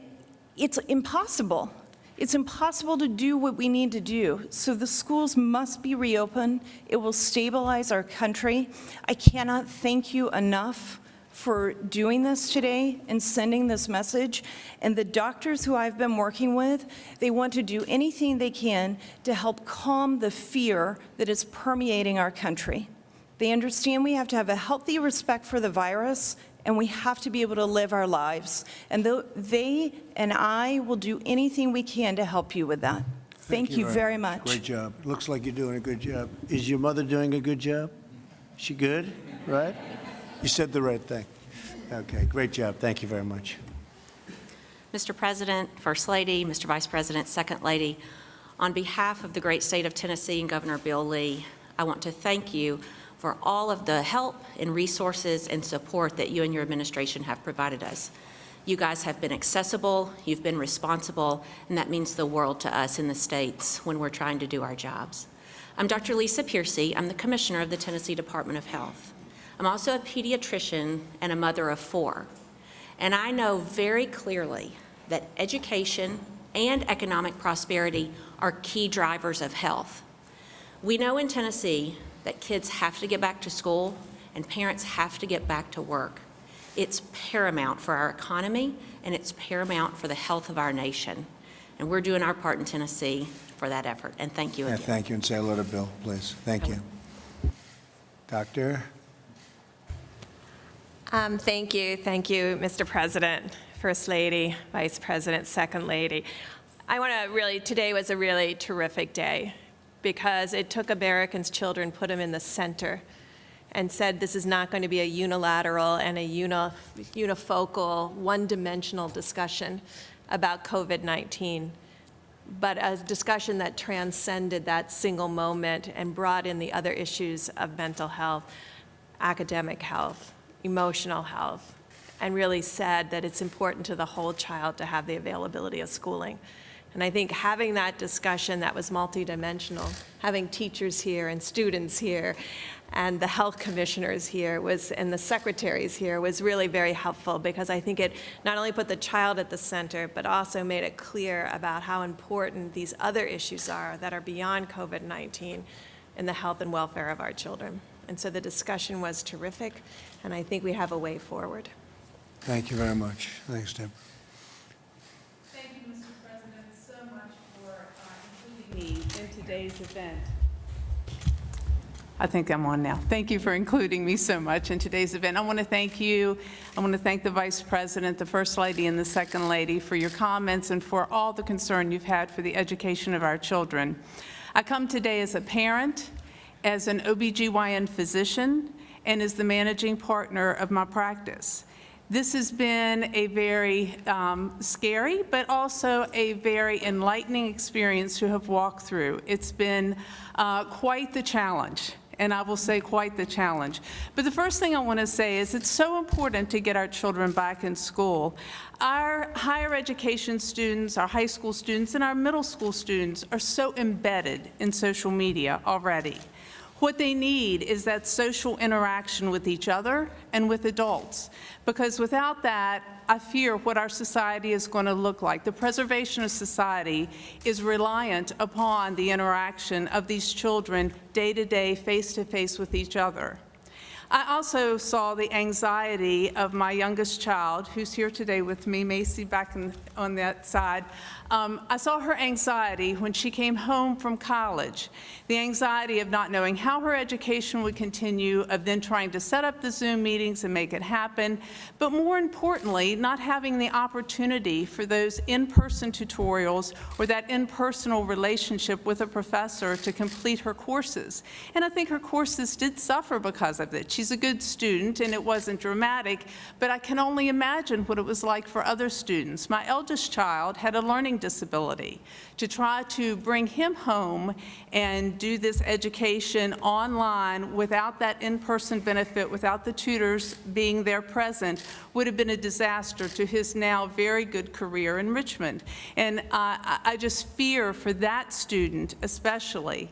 it's impossible. It's impossible to do what we need to do. So the schools must be reopened. It will stabilize our country. I cannot thank you enough for doing this today and sending this message. And the doctors who I've been working with, they want to do anything they can to help calm the fear that is permeating our country. They understand we have to have a healthy respect for the virus, and we have to be able to live our lives. And they and I will do anything we can to help you with that. Thank you very much. Great job. Looks like you're doing a good job. Is your mother doing a good job? She good, right? You said the right thing. Okay, great job. Thank you very much. Mr. President, First Lady, Mr. Vice President, Second Lady, on behalf of the great state of Tennessee and Governor Bill Lee, I want to thank you for all of the help and resources and support that you and your administration have provided us. You guys have been accessible, you've been responsible, and that means the world to us in the states when we're trying to do our jobs. I'm Dr. Lisa Piercy. I'm the Commissioner of the Tennessee Department of Health. I'm also a pediatrician and a mother of 4. And I know very clearly that education and economic prosperity are key drivers of health. We know in Tennessee that kids have to get back to school and parents have to get back to work. It's paramount for our economy and it's paramount for the health of our nation. And we're doing our part in Tennessee for that effort. And thank you again. Yeah, thank you, and say hello to Bill, please. Thank you. Doctor? Thank you, Mr. President, First Lady, Vice President, Second Lady. I want to really, today was a really terrific day because it took Americans' children, put them in the center, and said this is not going to be a unilateral and a unifocal, one-dimensional discussion about COVID-19, but a discussion that transcended that single moment and brought in the other issues of mental health, academic health, emotional health, and really said that it's important to the whole child to have the availability of schooling. And I think having that discussion that was multidimensional, having teachers here and students here, and the health commissioners here and the secretaries here was really very helpful because I think it not only put the child at the center, but also made it clear about how important these other issues are that are beyond COVID-19 in the health and welfare of our children. And so the discussion was terrific, and I think we have a way forward. Thank you very much. Thanks, Deborah. Thank you, Mr. President, so much for including me in today's event. I think I'm on now. Thank you for including me so much in today's event. I want to thank you. I want to thank the Vice President, the First Lady, and the Second Lady for your comments and for all the concern you've had for the education of our children. I come today as a parent, as an OBGYN physician, and as the managing partner of my practice. This has been a very scary, but also a very enlightening experience to have walked through. It's been quite the challenge, and I will say quite the challenge. But the first thing I want to say is it's so important to get our children back in school. Our higher education students, our high school students, and our middle school students are so embedded in social media already. What they need is that social interaction with each other and with adults, because without that, I fear what our society is going to look like. The preservation of society is reliant upon the interaction of these children day to day, face to face with each other. I also saw the anxiety of my youngest child, who's here today with me, Macy, back on that side. I saw her anxiety when she came home from college, the anxiety of not knowing how her education would continue, of then trying to set up the Zoom meetings and make it happen, but more importantly, not having the opportunity for those in-person tutorials or that in-personal relationship with a professor to complete her courses. And I think her courses did suffer because of it. She's a good student, and it wasn't dramatic, but I can only imagine what it was like for other students. My eldest child had a learning disability. To try to bring him home and do this education online without that in-person benefit, without the tutors being there present, would have been a disaster to his now very good career in Richmond. And I just fear for that student especially.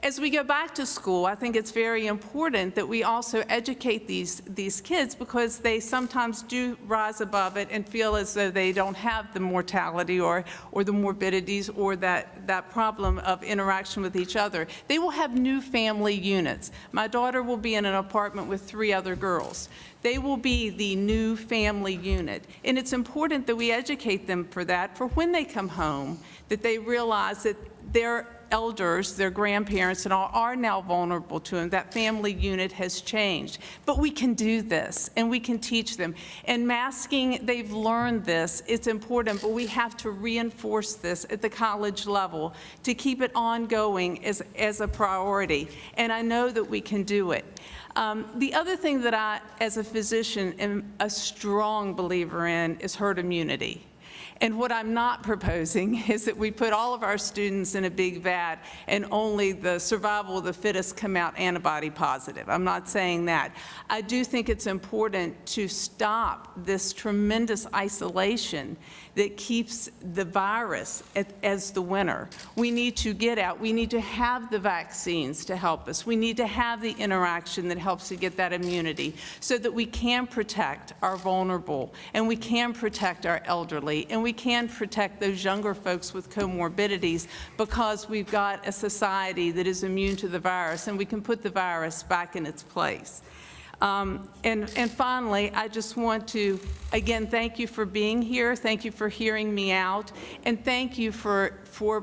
As we go back to school, I think it's very important that we also educate these kids, because they sometimes do rise above it and feel as though they don't have the mortality or the morbidities or that problem of interaction with each other. They will have new family units. My daughter will be in an apartment with 3 other girls. They will be the new family unit. And it's important that we educate them for that, for when they come home, that they realize that their elders, their grandparents, and all are now vulnerable to them. That family unit has changed. But we can do this, and we can teach them. And masking, they've learned this. It's important, but we have to reinforce this at the college level to keep it ongoing as a priority. And I know that we can do it. The other thing that I, as a physician, am a strong believer in is herd immunity. And what I'm not proposing is that we put all of our students in a big vat and only the survival of the fittest come out antibody positive. I'm not saying that. I do think it's important to stop this tremendous isolation that keeps the virus as the winner. We need to get out. We need to have the vaccines to help us. We need to have the interaction that helps to get that immunity so that we can protect our vulnerable, and we can protect our elderly, and we can protect those younger folks with comorbidities, because we've got a society that is immune to the virus, and we can put the virus back in its place. And finally, I just want to, again, thank you for being here. Thank you for hearing me out. And thank you for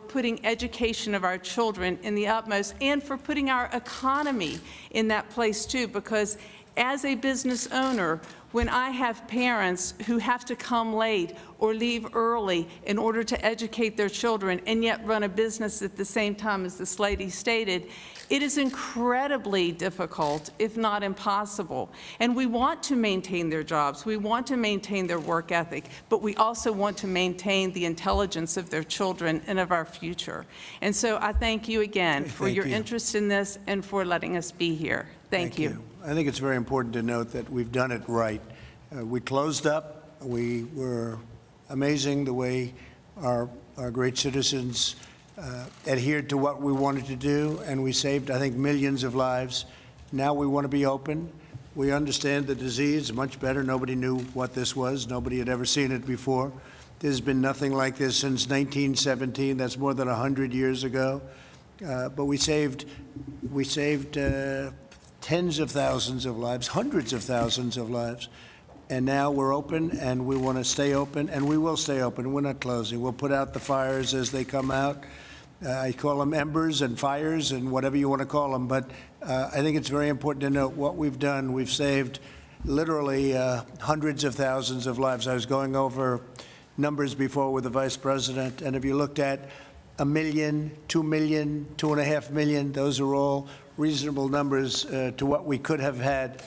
putting education of our children in the utmost, and for putting our economy in that place too, because as a business owner, when I have parents who have to come late or leave early in order to educate their children and yet run a business at the same time, as this lady stated, it is incredibly difficult, if not impossible. And we want to maintain their jobs. We want to maintain their work ethic, but we also want to maintain the intelligence of their children and of our future. And so I thank you again for your interest in this and for letting us be here. Thank you. I think it's very important to note that we've done it right. We closed up. We were amazing the way our great citizens adhered to what we wanted to do, and we saved, I think, millions of lives. Now we want to be open. We understand the disease much better. Nobody knew what this was. Nobody had ever seen it before. There's been nothing like this since 1917. That's more than 100 years ago. But we saved tens of thousands of lives, hundreds of thousands of lives. And now we're open, and we want to stay open, and we will stay open. We're not closing. We'll put out the fires as they come out. I call them embers and fires and whatever you want to call them. But I think it's very important to note what we've done. We've saved literally hundreds of thousands of lives. I was going over numbers before with the Vice President, and if you looked at 1 million, 2 million, 2.5 million, those are all reasonable numbers to what we could have had.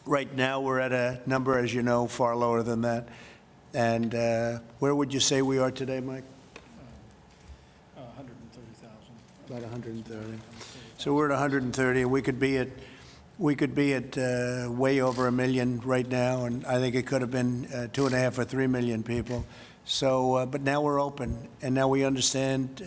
Right now, we're at a number, as you know, far lower than that. And where would you say we are today, Mike? 130,000. About 130. So we're at 130, and we could be at way over 1 million right now, and I think it could have been 2.5 or 3 million people. So, but now we're open, and now we understand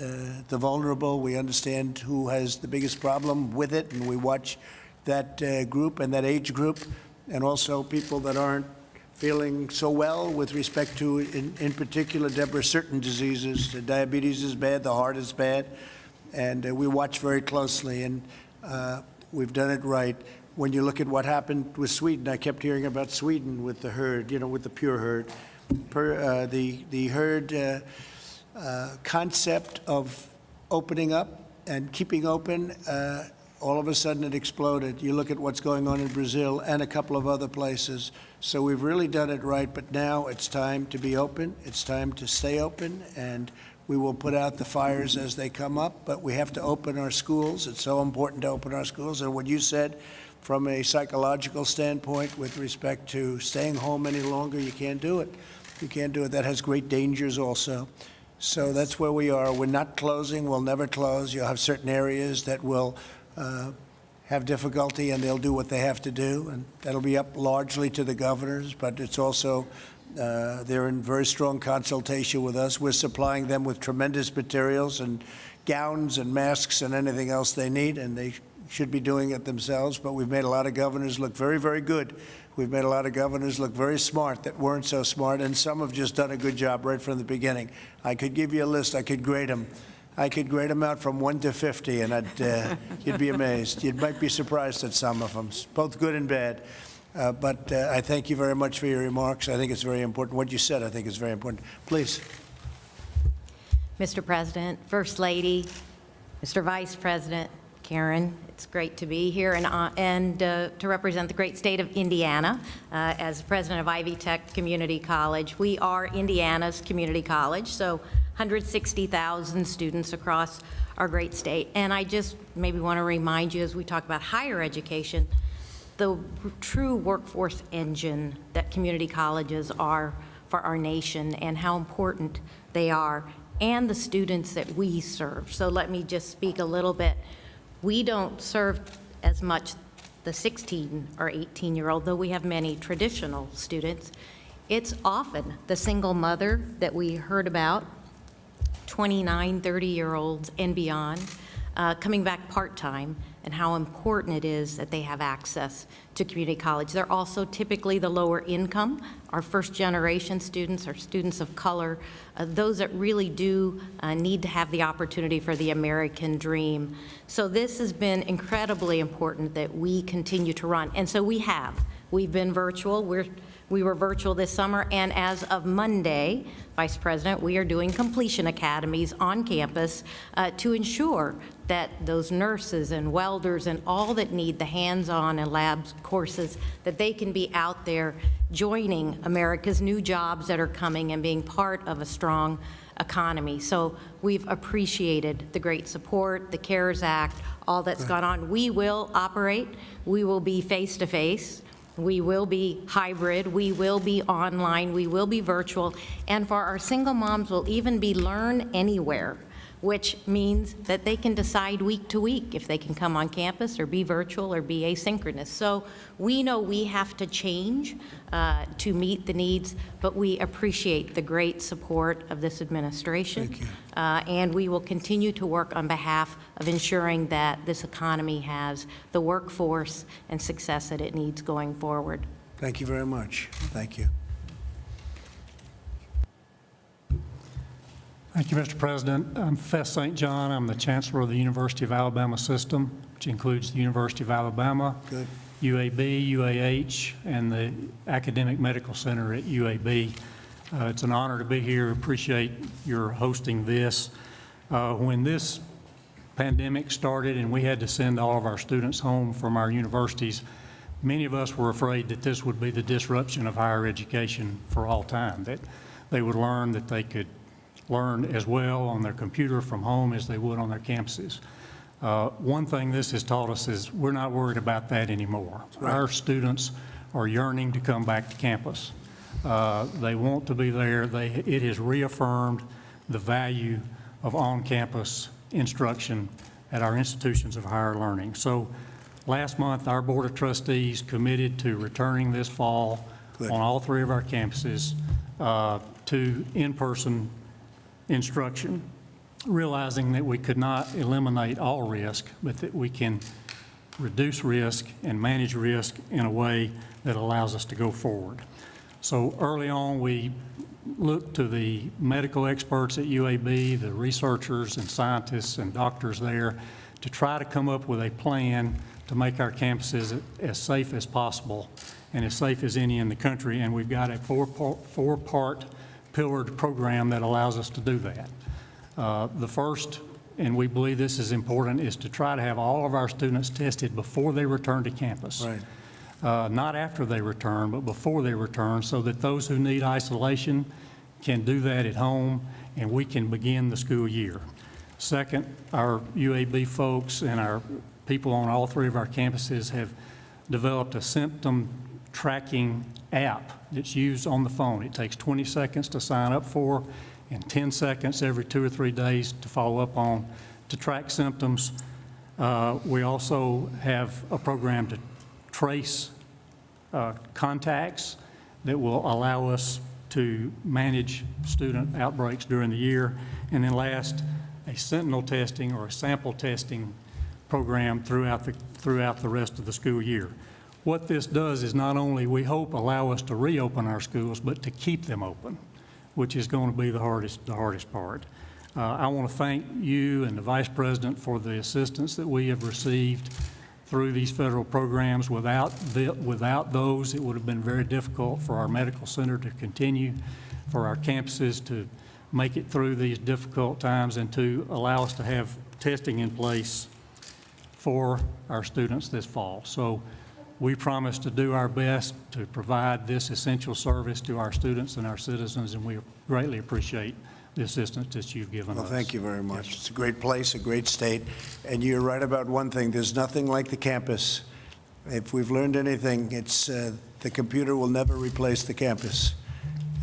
the vulnerable. We understand who has the biggest problem with it, and we watch that group and that age group, and also people that aren't feeling so well with respect to, in particular, Deborah, certain diseases. The diabetes is bad, the heart is bad, and we watch very closely, and we've done it right. When you look at what happened with Sweden, I kept hearing about Sweden with the herd, with the pure herd. The herd concept of opening up and keeping open, all of a sudden it exploded. You look at what's going on in Brazil and a couple of other places. So we've really done it right, but now it's time to be open. It's time to stay open, and we will put out the fires as they come up, but we have to open our schools. It's so important to open our schools. And what you said, from a psychological standpoint with respect to staying home any longer, you can't do it. You can't do it. That has great dangers also. So that's where we are. We're not closing. We'll never close. You'll have certain areas that will have difficulty, and they'll do what they have to do, and that'll be up largely to the governors, but it's also, they're in very strong consultation with us. We're supplying them with tremendous materials and gowns and masks and anything else they need, and they should be doing it themselves, but we've made a lot of governors look very, very good. We've made a lot of governors look very smart that weren't so smart, and some have just done a good job right from the beginning. I could give you a list. I could grade them. I could grade them out from 1 to 50, and you'd be amazed. You might be surprised at some of them, both good and bad. But I thank you very much for your remarks. I think it's very important. What you said, I think, is very important. Please. Mr. President, First Lady, Mr. Vice President, Karen, it's great to be here and to represent the great state of Indiana as president of Ivy Tech Community College. We are Indiana's community college, so 160,000 students across our great state. And I just maybe want to remind you, as we talk about higher education, the true workforce engine that community colleges are for our nation and how important they are, and the students that we serve. So let me just speak a little bit. We don't serve as much the 16 or 18-year-old, though we have many traditional students. It's often the single mother that we heard about, 29, 30-year-olds and beyond, coming back part-time, and how important it is that they have access to community college. They're also typically the lower income. Our first-generation students are students of color, those that really do need to have the opportunity for the American dream. So this has been incredibly important that we continue to run. And so we have. We've been virtual. We were virtual this summer, and as of Monday, Vice President, we are doing completion academies on campus to ensure that those nurses and welders and all that need the hands-on and labs courses, that they can be out there joining America's new jobs that are coming and being part of a strong economy. So we've appreciated the great support, the CARES Act, all that's gone on. We will operate. We will be face-to-face. We will be hybrid, we will be online, we will be virtual, and for our single moms, we'll even be learn anywhere, which means that they can decide week to week if they can come on campus or be virtual or be asynchronous. So we know we have to change to meet the needs, but we appreciate the great support of this administration. Thank you. And we will continue to work on behalf of ensuring that this economy has the workforce and success that it needs going forward. Thank you very much. Thank you. Thank you, Mr. President. I'm Fess St. John. I'm the Chancellor of the University of Alabama system, which includes the University of Alabama, Good. UAB, UAH, and the Academic Medical Center at UAB. It's an honor to be here. Appreciate your hosting this. When this pandemic started and we had to send all of our students home from our universities, many of us were afraid that this would be the disruption of higher education for all time, that they would learn that they could learn as well on their computer from home as they would on their campuses. One thing this has taught us is we're not worried about that anymore. Right. Our students are yearning to come back to campus. They want to be there. It has reaffirmed the value of on-campus instruction at our institutions of higher learning. So last month, our Board of Trustees committed to returning this fall on all 3 of our campuses to in-person instruction, realizing that we could not eliminate all risk, but that we can reduce risk and manage risk in a way that allows us to go forward. So early on, we looked to the medical experts at UAB, the researchers and scientists and doctors there, to try to come up with a plan to make our campuses as safe as possible and as safe as any in the country. And we've got a four-part pillared program that allows us to do that. The first, and we believe this is important, is to try to have all of our students tested before they return to campus. Right. Not after they return, but before they return, so that those who need isolation can do that at home and we can begin the school year. Second, our UAB folks and our people on all 3 of our campuses have developed a symptom tracking app that's used on the phone. It takes 20 seconds to sign up for and 10 seconds every 2 or 3 days to follow up on to track symptoms. We also have a program to trace contacts that will allow us to manage student outbreaks during the year. And then last, a sentinel testing or a sample testing program throughout the rest of the school year. What this does is not only, we hope, allow us to reopen our schools, but to keep them open, which is going to be the hardest part. I want to thank you and the Vice President for the assistance that we have received through these federal programs. Without those, it would have been very difficult for our medical center to continue, for our campuses to make it through these difficult times, and to allow us to have testing in place for our students this fall. So we promise to do our best to provide this essential service to our students and our citizens, and we greatly appreciate the assistance that you've given us. Well, thank you very much. It's a great place, a great state, and you're right about one thing. There's nothing like the campus. If we've learned anything, it's the computer will never replace the campus.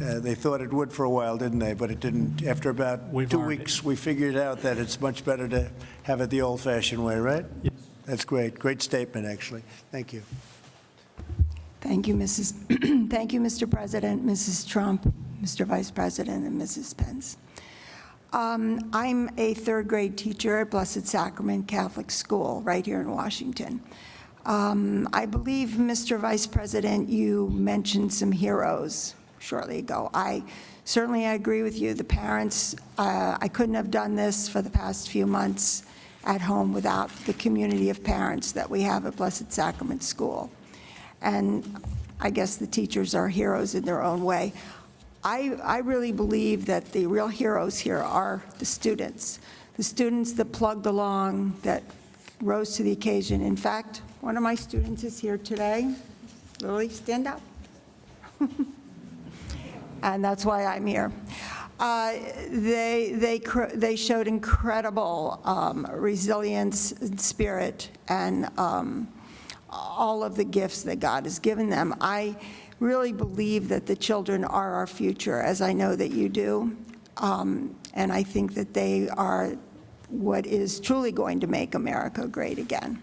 They thought it would for a while, didn't they? But it didn't. After about We've 2 learned weeks, we figured out that it's much better to have it the old-fashioned way, right? Yes. That's great. Great statement, actually. Thank you. Thank you, Thank you, Mr. President, Mrs. Trump, Mr. Vice President, and Mrs. Pence. I'm a third-grade teacher at Blessed Sacrament Catholic School right here in Washington. I believe, Mr. Vice President, you mentioned some heroes shortly ago. I agree with you. The parents, I couldn't have done this for the past few months at home without the community of parents that we have at Blessed Sacrament School. And I guess the teachers are heroes in their own way. I really believe that the real heroes here are the students that plugged along, that rose to the occasion. In fact, one of my students is here today. Lily, stand up. And that's why I'm here. They showed incredible resilience and spirit and all of the gifts that God has given them. I really believe that the children are our future, as I know that you do. And I think that they are what is truly going to make America great again.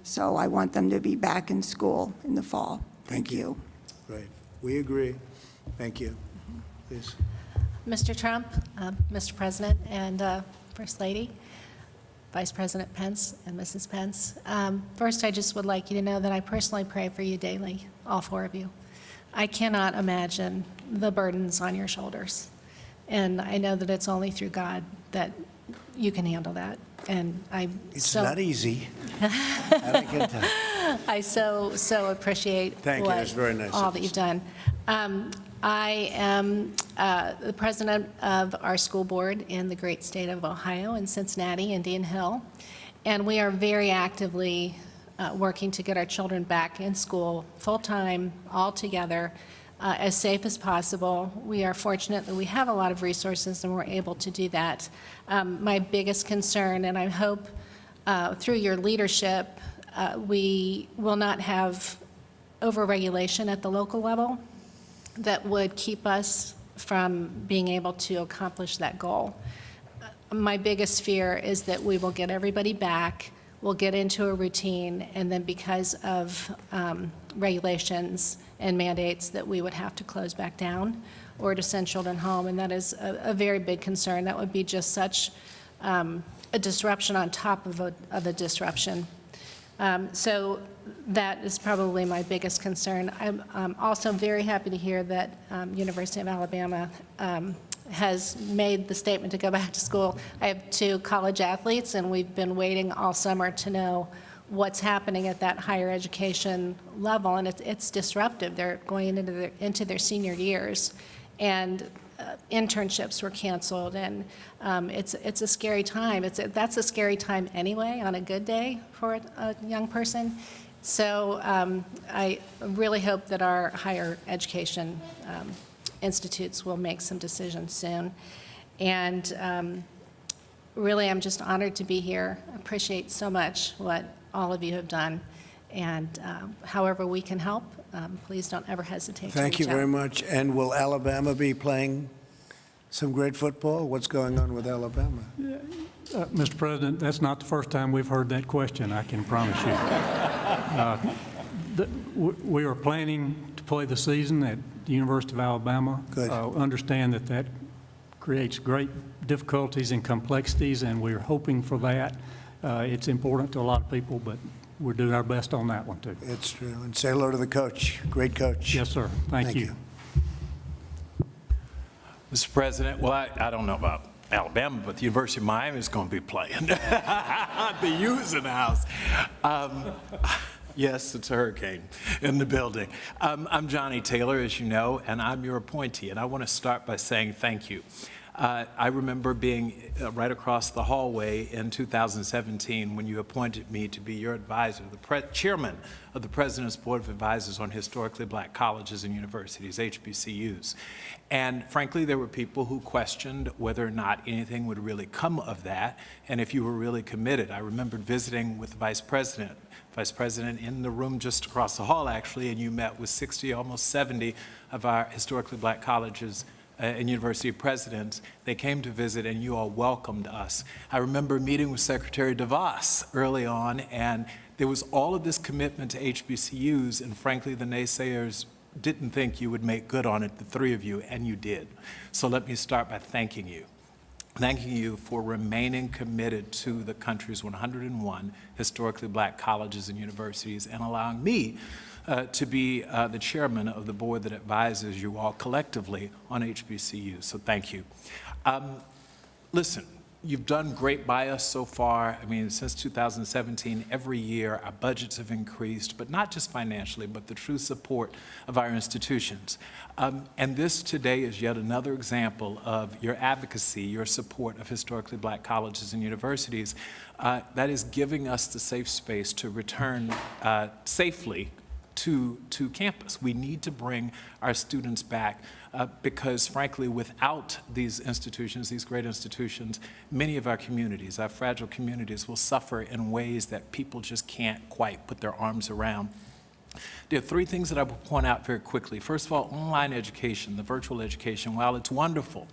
So I want them to be back in school in the fall. Thank you. Great. We agree. Thank you. Please. Mr. Trump, Mr. President, and First Lady, Vice President Pence, and Mrs. Pence. First, I just would like you to know that I personally pray for you daily, all four of you. I cannot imagine the burdens on your shoulders. And I know that it's only through God that you can handle that. And It's not easy. Have a good time. I so appreciate Thank you. That's very nice all of that you. you've done. I am the president of our school board in the great state of Ohio, in Cincinnati, Indian Hill, and we are very actively working to get our children back in school full-time, all together, as safe as possible. We are fortunate that we have a lot of resources and we're able to do that. My biggest concern, and I hope through your leadership, we will not have overregulation at the local level that would keep us from being able to accomplish that goal. My biggest fear is that we will get everybody back, we'll get into a routine, and then because of regulations and mandates that we would have to close back down or to send children home, and that is a very big concern. That would be just such a disruption on top of a disruption. So that is probably my biggest concern. I'm also very happy to hear that University of Alabama has made the statement to go back to school. I have 2 college athletes, and we've been waiting all summer to know what's happening at that higher education level, and it's disruptive. They're going into their senior years, and internships were canceled, and it's a scary time. That's a scary time anyway on a good day for a young person. So I really hope that our higher education institutes will make some decisions soon. And really, I'm just honored to be here. I appreciate so much what all of you have done. And however we can help, please don't ever hesitate to Thank you reach out. very much. And will Alabama be playing some great football? What's going on with Alabama? Mr. President, that's not the first time we've heard that question, I can promise you. We are planning to play the season at the University of Alabama. Good. Understand that creates great difficulties and complexities, and we're hoping for that. It's important to a lot of people, but we're doing our best on that one, too. It's true. And say hello to the coach. Great coach. Yes, sir. Thank you. Mr. President, well, I don't know about Alabama, but the University of Miami is going to be playing. The U's in the house. Yes, it's a hurricane in the building. I'm Johnny Taylor, as you know, and I'm your appointee, and I want to start by saying thank you. I remember being right across the hallway in 2017 when you appointed me to be your advisor, the chairman of the President's Board of Advisors on Historically Black Colleges and Universities, HBCUs. And frankly, there were people who questioned whether or not anything would really come of that, and if you were really committed. I remembered visiting with the Vice President in the room just across the hall, actually, and you met with 60, almost 70 of our historically black colleges and university presidents. They came to visit, and you all welcomed us. I remember meeting with Secretary DeVos early on, and there was all of this commitment to HBCUs, and frankly, the naysayers didn't think you would make good on it, the three of you, and you did. So let me start by thanking you for remaining committed to the country's 101 historically black colleges and universities, and allowing me to be the chairman of the board that advises you all collectively on HBCUs. So thank you. Listen, you've done great by us so far. I mean, since 2017, every year our budgets have increased, but not just financially, but the true support of our institutions. And this today is yet another example of your advocacy, your support of historically black colleges and universities that is giving us the safe space to return safely to campus. We need to bring our students back because, frankly, without these institutions, these great institutions, many of our communities, our fragile communities, will suffer in ways that people just can't quite put their arms around. There are three things that I will point out very quickly. First of all, online education, the virtual education, while it's wonderful,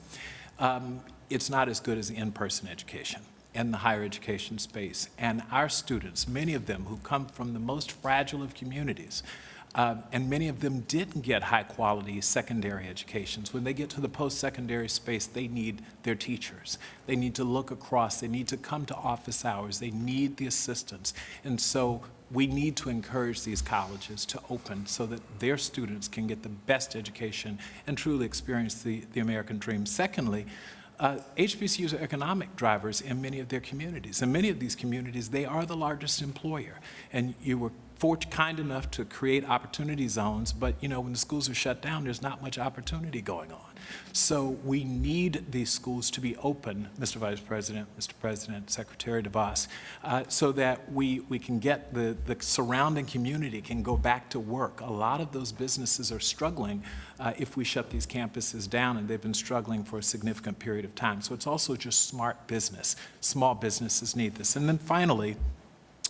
it's not as good as the in-person education in the higher education space. And our students, many of them who come from the most fragile of communities, and many of them didn't get high quality secondary educations. When they get to the post-secondary space, they need their teachers. They need to look across, they need to come to office hours, they need the assistance. And so we need to encourage these colleges to open so that their students can get the best education and truly experience the American dream. Secondly, HBCUs are economic drivers in many of their communities. In many of these communities, they are the largest employer. And you were kind enough to create opportunity zones, but you know, when the schools are shut down, there's not much opportunity going on. So we need these schools to be open, Mr. Vice President, Mr. President, Secretary DeVos, so that we can get the surrounding community can go back to work. A lot of those businesses are struggling if we shut these campuses down, and they've been struggling for a significant period of time. So it's also just smart business. Small businesses need this. And then finally,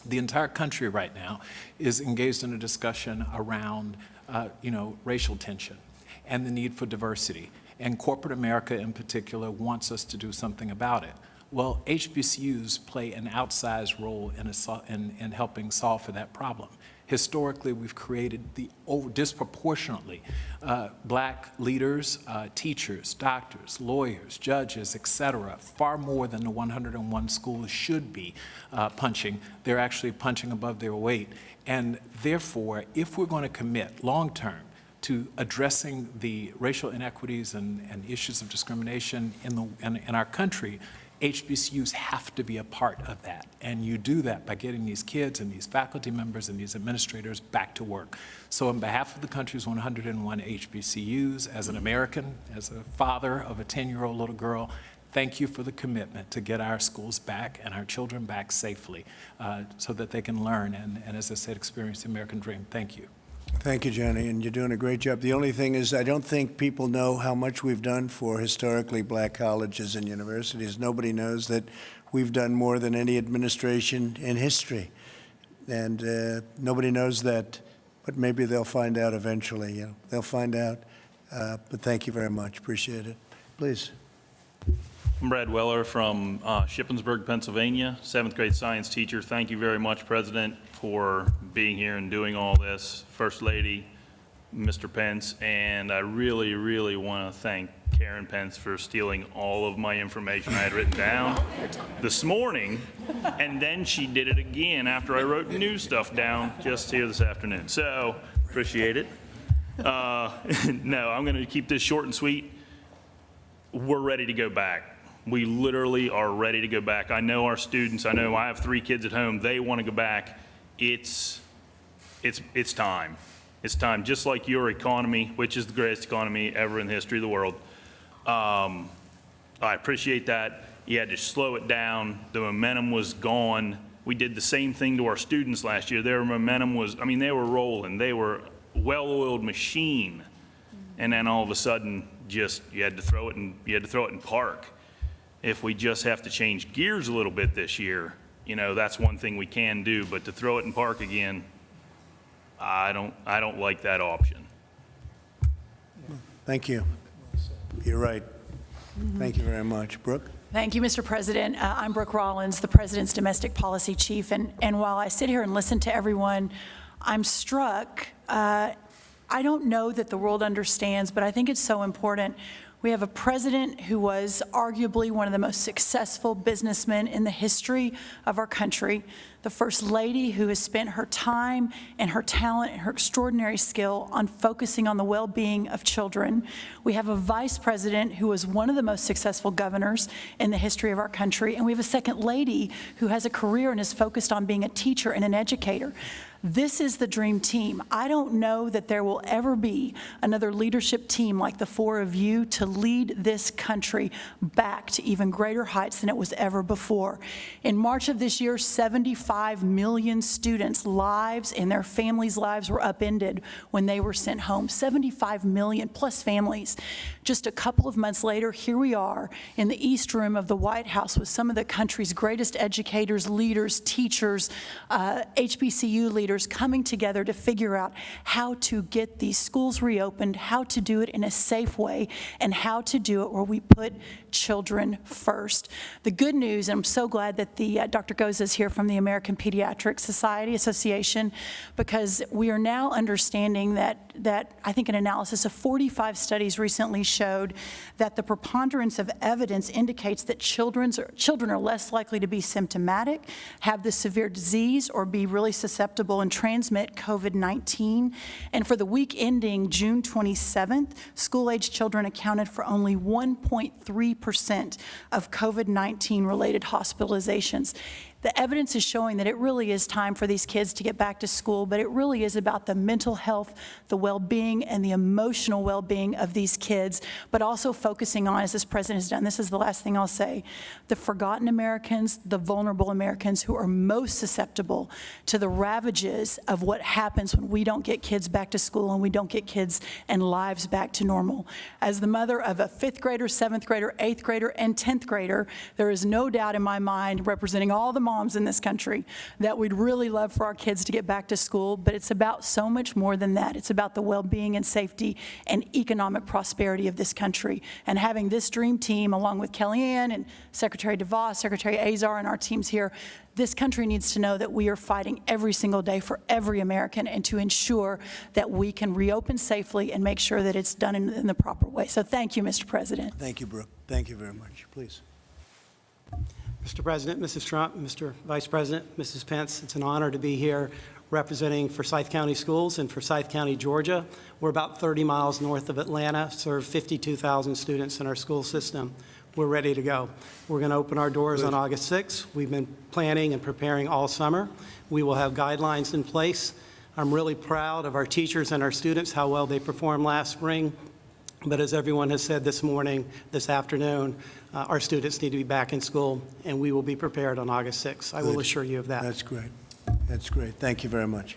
the entire country right now is engaged in a discussion around, racial tension and the need for diversity. And corporate America in particular wants us to do something about it. Well, HBCUs play an outsized role in helping solve for that problem. Historically, we've created disproportionately black leaders, teachers, doctors, lawyers, judges, et cetera, far more than the 101 schools should be punching. They're actually punching above their weight. And therefore, if we're going to commit long-term to addressing the racial inequities and issues of discrimination in our country, HBCUs have to be a part of that. And you do that by getting these kids and these faculty members and these administrators back to work. So on behalf of the country's 101 HBCUs, as an American, as a father of a 10-year-old little girl, thank you for the commitment to get our schools back and our children back safely so that they can learn and, as I said, experience the American dream. Thank you. Thank you, Johnny, and you're doing a great job. The only thing is I don't think people know how much we've done for historically black colleges and universities. Nobody knows that we've done more than any administration in history. And nobody knows that, but maybe they'll find out eventually. They'll find out. But thank you very much. Appreciate it. Please. I'm Brad Weller from Shippensburg, Pennsylvania, 7th grade science teacher. Thank you very much, President, for being here and doing all this. First Lady, Mr. Pence, and I really, really want to thank Karen Pence for stealing all of my information I had written down this morning, and then she did it again after I wrote new stuff down just here this afternoon. So, appreciate it. No, I'm going to keep this short and sweet. We're ready to go back. We literally are ready to go back. I know our students, I have 3 kids at home, they want to go back. It's time. It's time, just like your economy, which is the greatest economy ever in the history of the world. I appreciate that. You had to slow it down. The momentum was gone. We did the same thing to our students last year. Their momentum was, I mean, they were rolling. They were a well-oiled machine. And then all of a sudden, just, you had to throw it in park. If we just have to change gears a little bit this year, you know, that's one thing we can do, but to throw it in park again, I don't like that option. Thank you. You're right. Thank you very much. Brooke? Thank you, Mr. President. I'm Brooke Rollins, the President's Domestic Policy Chief, and while I sit here and listen to everyone, I'm struck. I don't know that the world understands, but I think it's so important. We have a president who was arguably one of the most successful businessmen in the history of our country, the First Lady who has spent her time and her talent and her extraordinary skill on focusing on the well-being of children. We have a Vice President who was one of the most successful governors in the history of our country, and we have a Second Lady who has a career and is focused on being a teacher and an educator. This is the dream team. I don't know that there will ever be another leadership team like the four of you to lead this country back to even greater heights than it was ever before. In March of this year, 75 million students' lives and their families' lives were upended when they were sent home. 75 million plus families. Just a couple of months later, here we are in the East Room of the White House with some of the country's greatest educators, leaders, teachers, HBCU leaders, coming together to figure out how to get these schools reopened, how to do it in a safe way, and how to do it where we put children first. The good news, and I'm so glad that Dr. Goza is here from the American Pediatric Society Association, because we are now understanding that I think an analysis of 45 studies recently showed that the preponderance of evidence indicates that children are less likely to be symptomatic, have the severe disease, or be really susceptible and transmit COVID-19. And for the week ending June 27th, school-age children accounted for only 1.3% of COVID-19 related hospitalizations. The evidence is showing that it really is time for these kids to get back to school, but it really is about the mental health, the well-being, and the emotional well-being of these kids, but also focusing on, as this president has done, this is the last thing I'll say, the forgotten Americans, the vulnerable Americans who are most susceptible to the ravages of what happens when we don't get kids back to school and we don't get kids and lives back to normal. As the mother of a 5th grader, 7th grader, 8th grader, and 10th grader, there is no doubt in my mind, representing all the moms in this country, that we'd really love for our kids to get back to school, but it's about so much more than that. It's about the well-being and safety and economic prosperity of this country. And having this dream team, along with Kellyanne and Secretary DeVos, Secretary Azar, and our teams here, this country needs to know that we are fighting every single day for every American and to ensure that we can reopen safely and make sure that it's done in the proper way. So thank you, Mr. President. Thank you, Brooke. Thank you very much. Please. Mr. President, Mrs. Trump, Mr. Vice President, Mrs. Pence, it's an honor to be here representing Forsyth County Schools in Forsyth County, Georgia. We're about 30 miles north of Atlanta, serve 52,000 students in our school system. We're ready to go. We're going to open our doors on August 6th. We've been planning and preparing all summer. We will have guidelines in place. I'm really proud of our teachers and our students, how well they performed last spring. But as everyone has said this morning, this afternoon, our students need to be back in school, and we will be prepared on August 6th. I will assure you of that. That's great. That's great. Thank you very much.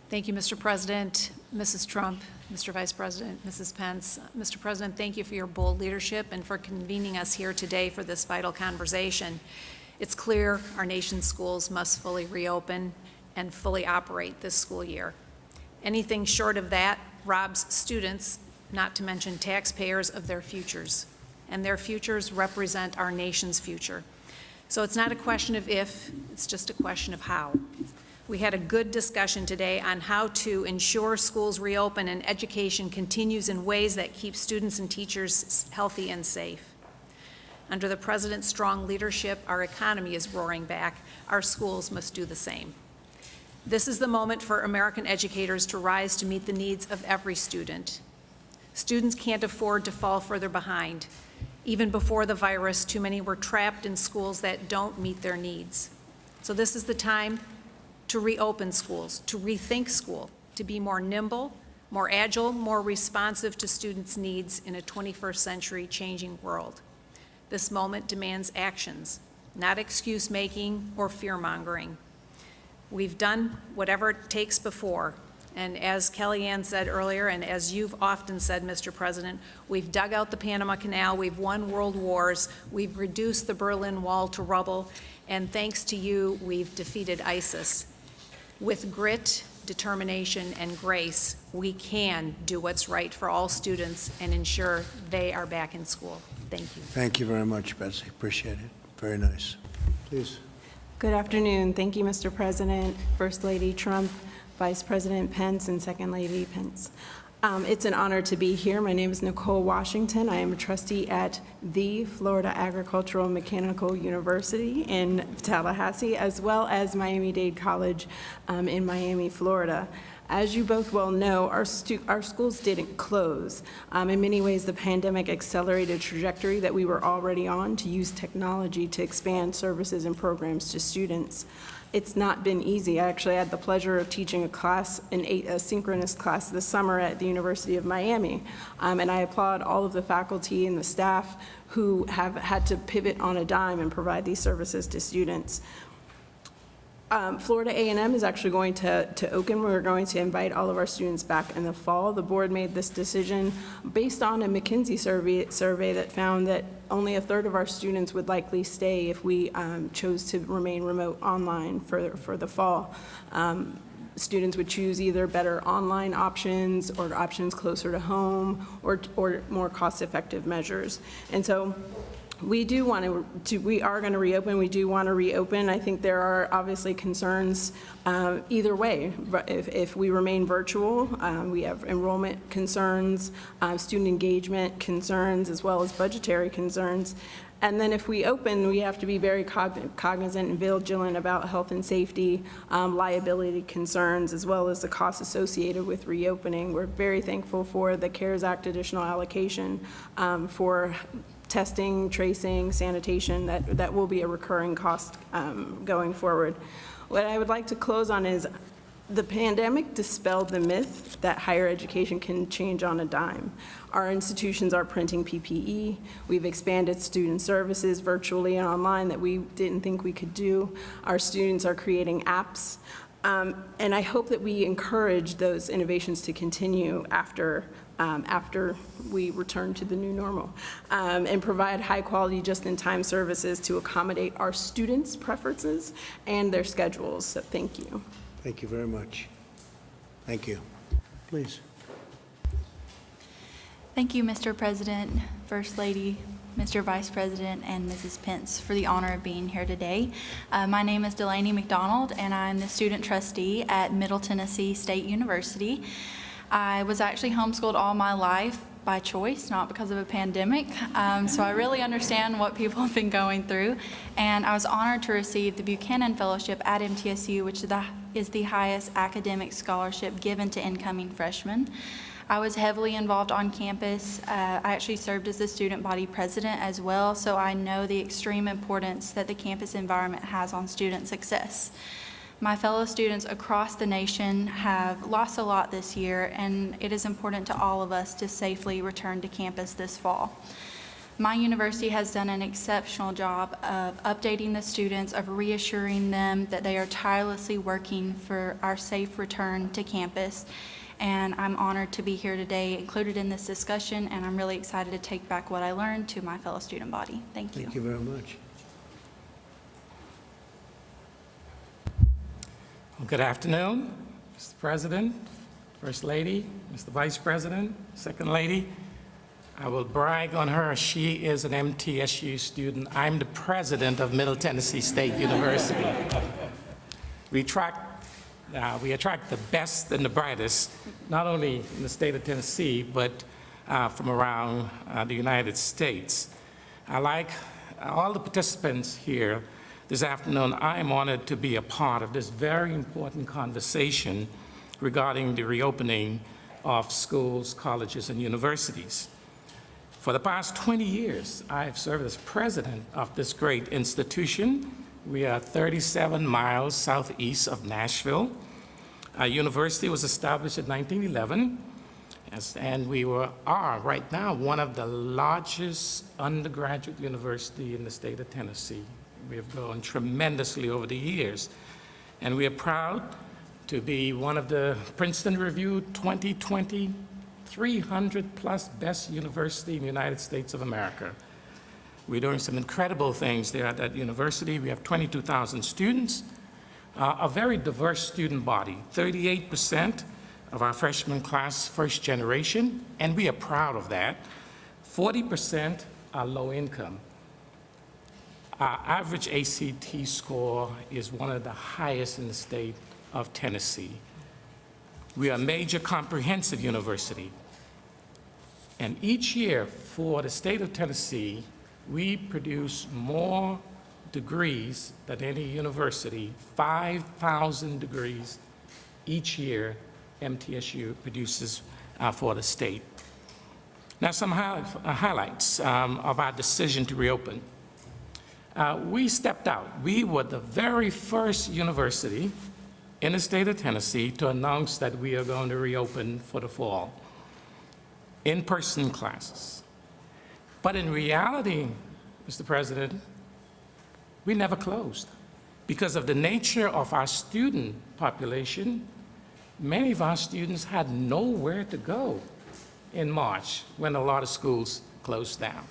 Thank you, Mr. President, Mrs. Trump, Mr. Vice President, Mrs. Pence. Mr. President, thank you for your bold leadership and for convening us here today for this vital conversation. It's clear our nation's schools must fully reopen and fully operate this school year. Anything short of that robs students, not to mention taxpayers, of their futures. And their futures represent our nation's future. So it's not a question of if, it's just a question of how. We had a good discussion today on how to ensure schools reopen and education continues in ways that keep students and teachers healthy and safe. Under the President's strong leadership, our economy is roaring back. Our schools must do the same. This is the moment for American educators to rise to meet the needs of every student. Students can't afford to fall further behind. Even before the virus, too many were trapped in schools that don't meet their needs. So this is the time to reopen schools, to rethink school, to be more nimble, more agile, more responsive to students' needs in a 21st century changing world. This moment demands actions, not excuse-making or fear-mongering. We've done whatever it takes before, and as Kellyanne said earlier, and as you've often said, Mr. President, we've dug out the Panama Canal, we've won world wars, we've reduced the Berlin Wall to rubble, and thanks to you, we've defeated ISIS. With grit, determination, and grace, we can do what's right for all students and ensure they are back in school. Thank you. Thank you very much, Betsy. Appreciate it. Very nice. Please. Good afternoon. Thank you, Mr. President, First Lady Trump, Vice President Pence, and Second Lady Pence. It's an honor to be here. My name is Nicole Washington. I am a trustee at the Florida Agricultural and Mechanical University in Tallahassee, as well as Miami-Dade College in Miami, Florida. As you both well know, our schools didn't close. In many ways, the pandemic accelerated a trajectory that we were already on to use technology to expand services and programs to students. It's not been easy. I actually had the pleasure of teaching a class, a synchronous class this summer at the University of Miami. And I applaud all of the faculty and the staff who have had to pivot on a dime and provide these services to students. Florida A&M is actually going to open. We're going to invite all of our students back in the fall. The board made this decision based on a McKinsey survey that found that only a third of our students would likely stay if we chose to remain remote online for the fall. Students would choose either better online options or options closer to home or more cost-effective measures. And so we are going to reopen. We do want to reopen. I think there are obviously concerns either way. If we remain virtual, we have enrollment concerns, student engagement concerns, as well as budgetary concerns. And then if we open, we have to be very cognizant and vigilant about health and safety, liability concerns, as well as the costs associated with reopening. We're very thankful for the CARES Act additional allocation for testing, tracing, sanitation. That will be a recurring cost going forward. What I would like to close on is the pandemic dispelled the myth that higher education can change on a dime. Our institutions are printing PPE. We've expanded student services virtually and online that we didn't think we could do. Our students are creating apps. And I hope that we encourage those innovations to continue after we return to the new normal, and provide high-quality, just-in-time services to accommodate our students' preferences and their schedules. So thank you. Thank you very much. Thank you. Please. Thank you, Mr. President, First Lady, Mr. Vice President, and Mrs. Pence for the honor of being here today. My name is Delaney McDonald, and I'm the student trustee at Middle Tennessee State University. I was actually homeschooled all my life by choice, not because of a pandemic, so I really understand what people have been going through, and I was honored to receive the Buchanan Fellowship at MTSU, which is the highest academic scholarship given to incoming freshmen. I was heavily involved on campus. I actually served as the student body president as well, so I know the extreme importance that the campus environment has on student success. My fellow students across the nation have lost a lot this year, and it is important to all of us to safely return to campus this fall. My university has done an exceptional job of updating the students, of reassuring them that they are tirelessly working for our safe return to campus. And I'm honored to be here today, included in this discussion, and I'm really excited to take back what I learned to my fellow student body. Thank you. Thank you very much. Well, good afternoon, Mr. President, First Lady, Mr. Vice President, Second Lady. I will brag on her. She is an MTSU student. I'm the president of Middle Tennessee State University. We attract the best and the brightest, not only in the state of Tennessee, but from around the United States. Like all the participants here this afternoon, I am honored to be a part of this very important conversation regarding the reopening of schools, colleges, and universities. For the past 20 years, I have served as president of this great institution. We are 37 miles southeast of Nashville. Our university was established in 1911 And we are right now one of the largest undergraduate university in the state of Tennessee. We have grown tremendously over the years. And we are proud to be one of the Princeton Review 2020 300+ best university in the United States of America. We're doing some incredible things there at that university. We have 22,000 students, a very diverse student body, 38% of our freshman class first generation, and we are proud of that. 40% are low income. Our average ACT score is one of the highest in the state of Tennessee. We are a major comprehensive university. And each year for the state of Tennessee, we produce more degrees than any university, 5,000 degrees each year MTSU produces for the state. Now, some highlights of our decision to reopen. We stepped out. We were the very first university in the state of Tennessee to announce that we are going to reopen for the fall, in-person classes. But in reality, Mr. President, we never closed. Because of the nature of our student population, many of our students had nowhere to go in March when a lot of schools closed down.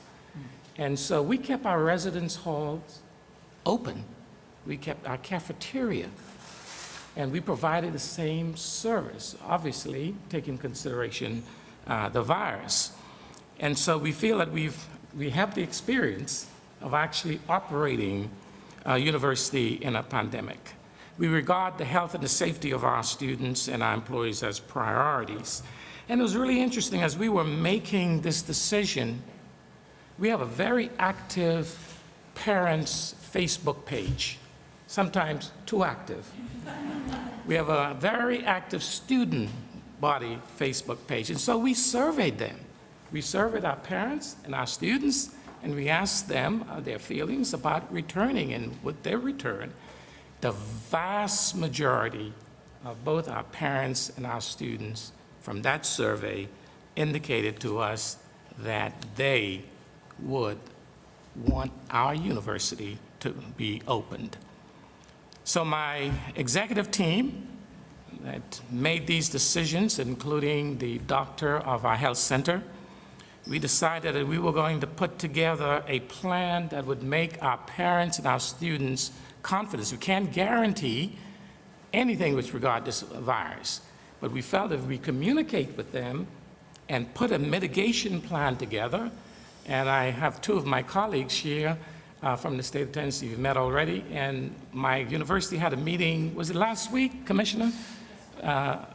And so we kept our residence halls open. We kept our cafeteria, and we provided the same service, obviously taking into consideration the virus. And so we feel that we have the experience of actually operating a university in a pandemic. We regard the health and the safety of our students and our employees as priorities. And it was really interesting as we were making this decision. We have a very active parents' Facebook page, sometimes too active. We have a very active student body Facebook page. And so we surveyed them. We surveyed our parents and our students, and we asked them their feelings about returning, and would they return. The vast majority of both our parents and our students from that survey indicated to us that they would want our university to be opened. So my executive team that made these decisions, including the doctor of our health center, we decided that we were going to put together a plan that would make our parents and our students confidence. We can't guarantee anything with regard to this virus, but we felt if we communicate with them and put a mitigation plan together, and I have two of my colleagues here from the state of Tennessee we've met already, and my university had a meeting, was it last week, Commissioner?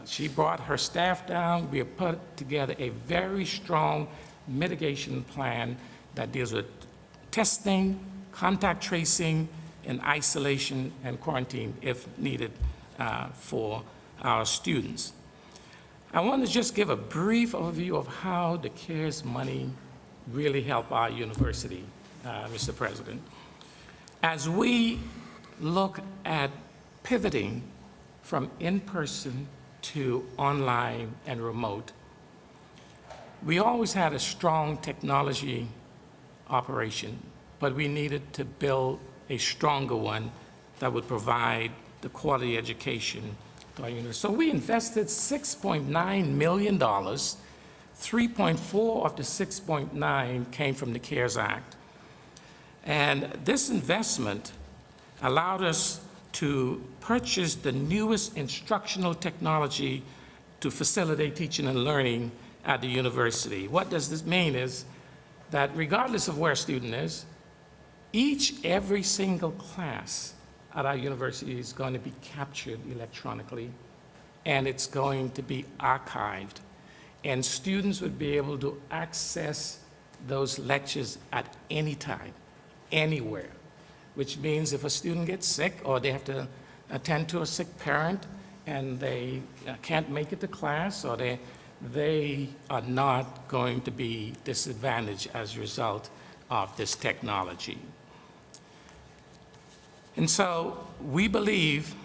She brought her staff down. We have put together a very strong mitigation plan that deals with testing, contact tracing, and isolation and quarantine if needed for our students. I want to just give a brief overview of how the CARES money really helped our university, Mr. President. As we look at pivoting from in-person to online and remote, we always had a strong technology operation, but we needed to build a stronger one that would provide the quality education to our university. So we invested $6.9 million. 3.4 of the 6.9 came from the CARES Act. And this investment allowed us to purchase the newest instructional technology to facilitate teaching and learning at the university. What does this mean is that regardless of where a student is, every single class at our university is going to be captured electronically, and it's going to be archived. And students would be able to access those lectures at any time, anywhere, which means if a student gets sick or they have to attend to a sick parent and they can't make it to class, or they are not going to be disadvantaged as a result of this technology. And so we believe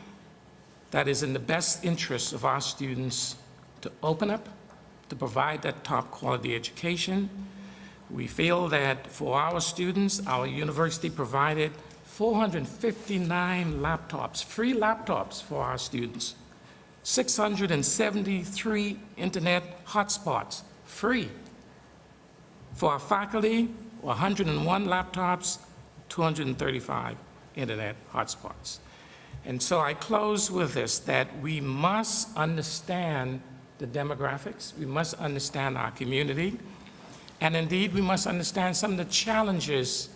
that it's in the best interest of our students to open up to provide that top quality education. We feel that for our students, our university provided 459 laptops, free laptops for our students, 673 internet hotspots, free. For our faculty, 101 laptops, 235 internet hotspots. And so I close with this, that we must understand the demographics, we must understand our community, and indeed we must understand some of the challenges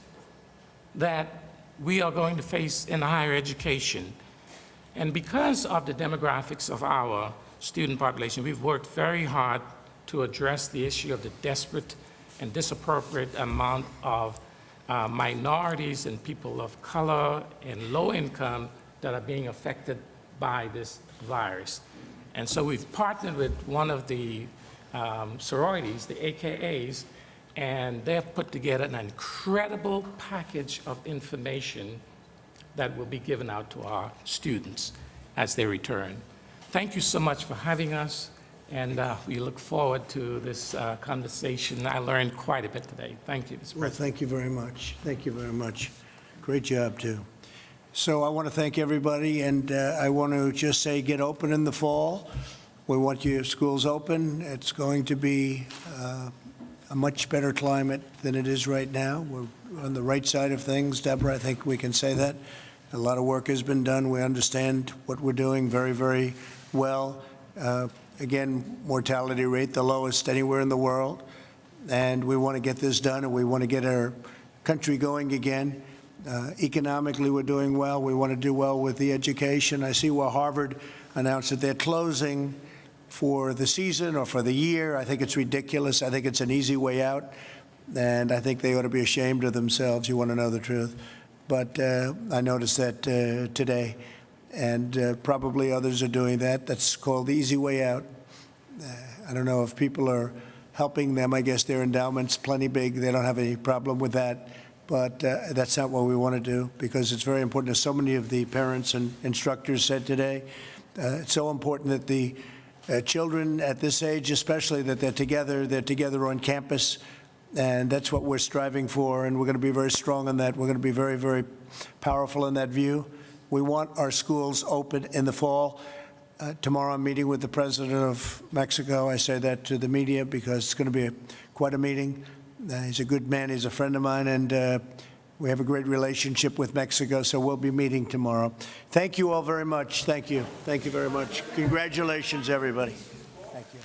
that we are going to face in higher education. And because of the demographics of our student population, we've worked very hard to address the issue of the desperate and disappropriate amount of minorities and people of color and low income that are being affected by this virus. And so we've partnered with one of the sororities, the AKAs, and they've put together an incredible package of information that will be given out to our students as they return. Thank you so much for having us, and we look forward to this conversation. I learned quite a bit today. Thank you, Mr. President. Well, thank you very much. Thank you very much. Great job, too. So I want to thank everybody, and I want to just say get open in the fall. We want your schools open. It's going to be a much better climate than it is right now. We're on the right side of things. Deborah, I think we can say that. A lot of work has been done. We understand what we're doing very, very well. Again, mortality rate, the lowest anywhere in the world. And we want to get this done, and we want to get our country going again. Economically, we're doing well. We want to do well with the education. I see where Harvard announced that they're closing for the season or for the year. I think it's ridiculous. I think it's an easy way out, and I think they ought to be ashamed of themselves. You want to know the truth. But I noticed that today, and probably others are doing that. That's called the easy way out. I don't know if people are helping them. I guess their endowment's plenty big. They don't have any problem with that. But that's not what we want to do, because it's very important, as so many of the parents and instructors said today. It's so important that the children at this age, especially, that they're together on campus, and that's what we're striving for, and we're going to be very strong on that. We're going to be very, very powerful in that view. We want our schools open in the fall. Tomorrow I'm meeting with the president of Mexico. I say that to the media because it's going to be quite a meeting. He's a good man. He's a friend of mine, and we have a great relationship with Mexico, so we'll be meeting tomorrow. Thank you all very much. Thank you. Thank you very much. Congratulations, everybody. Thank you.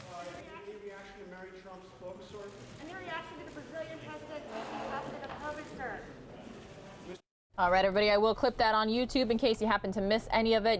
All right, everybody, I will clip that on YouTube in case you happen to miss any of it.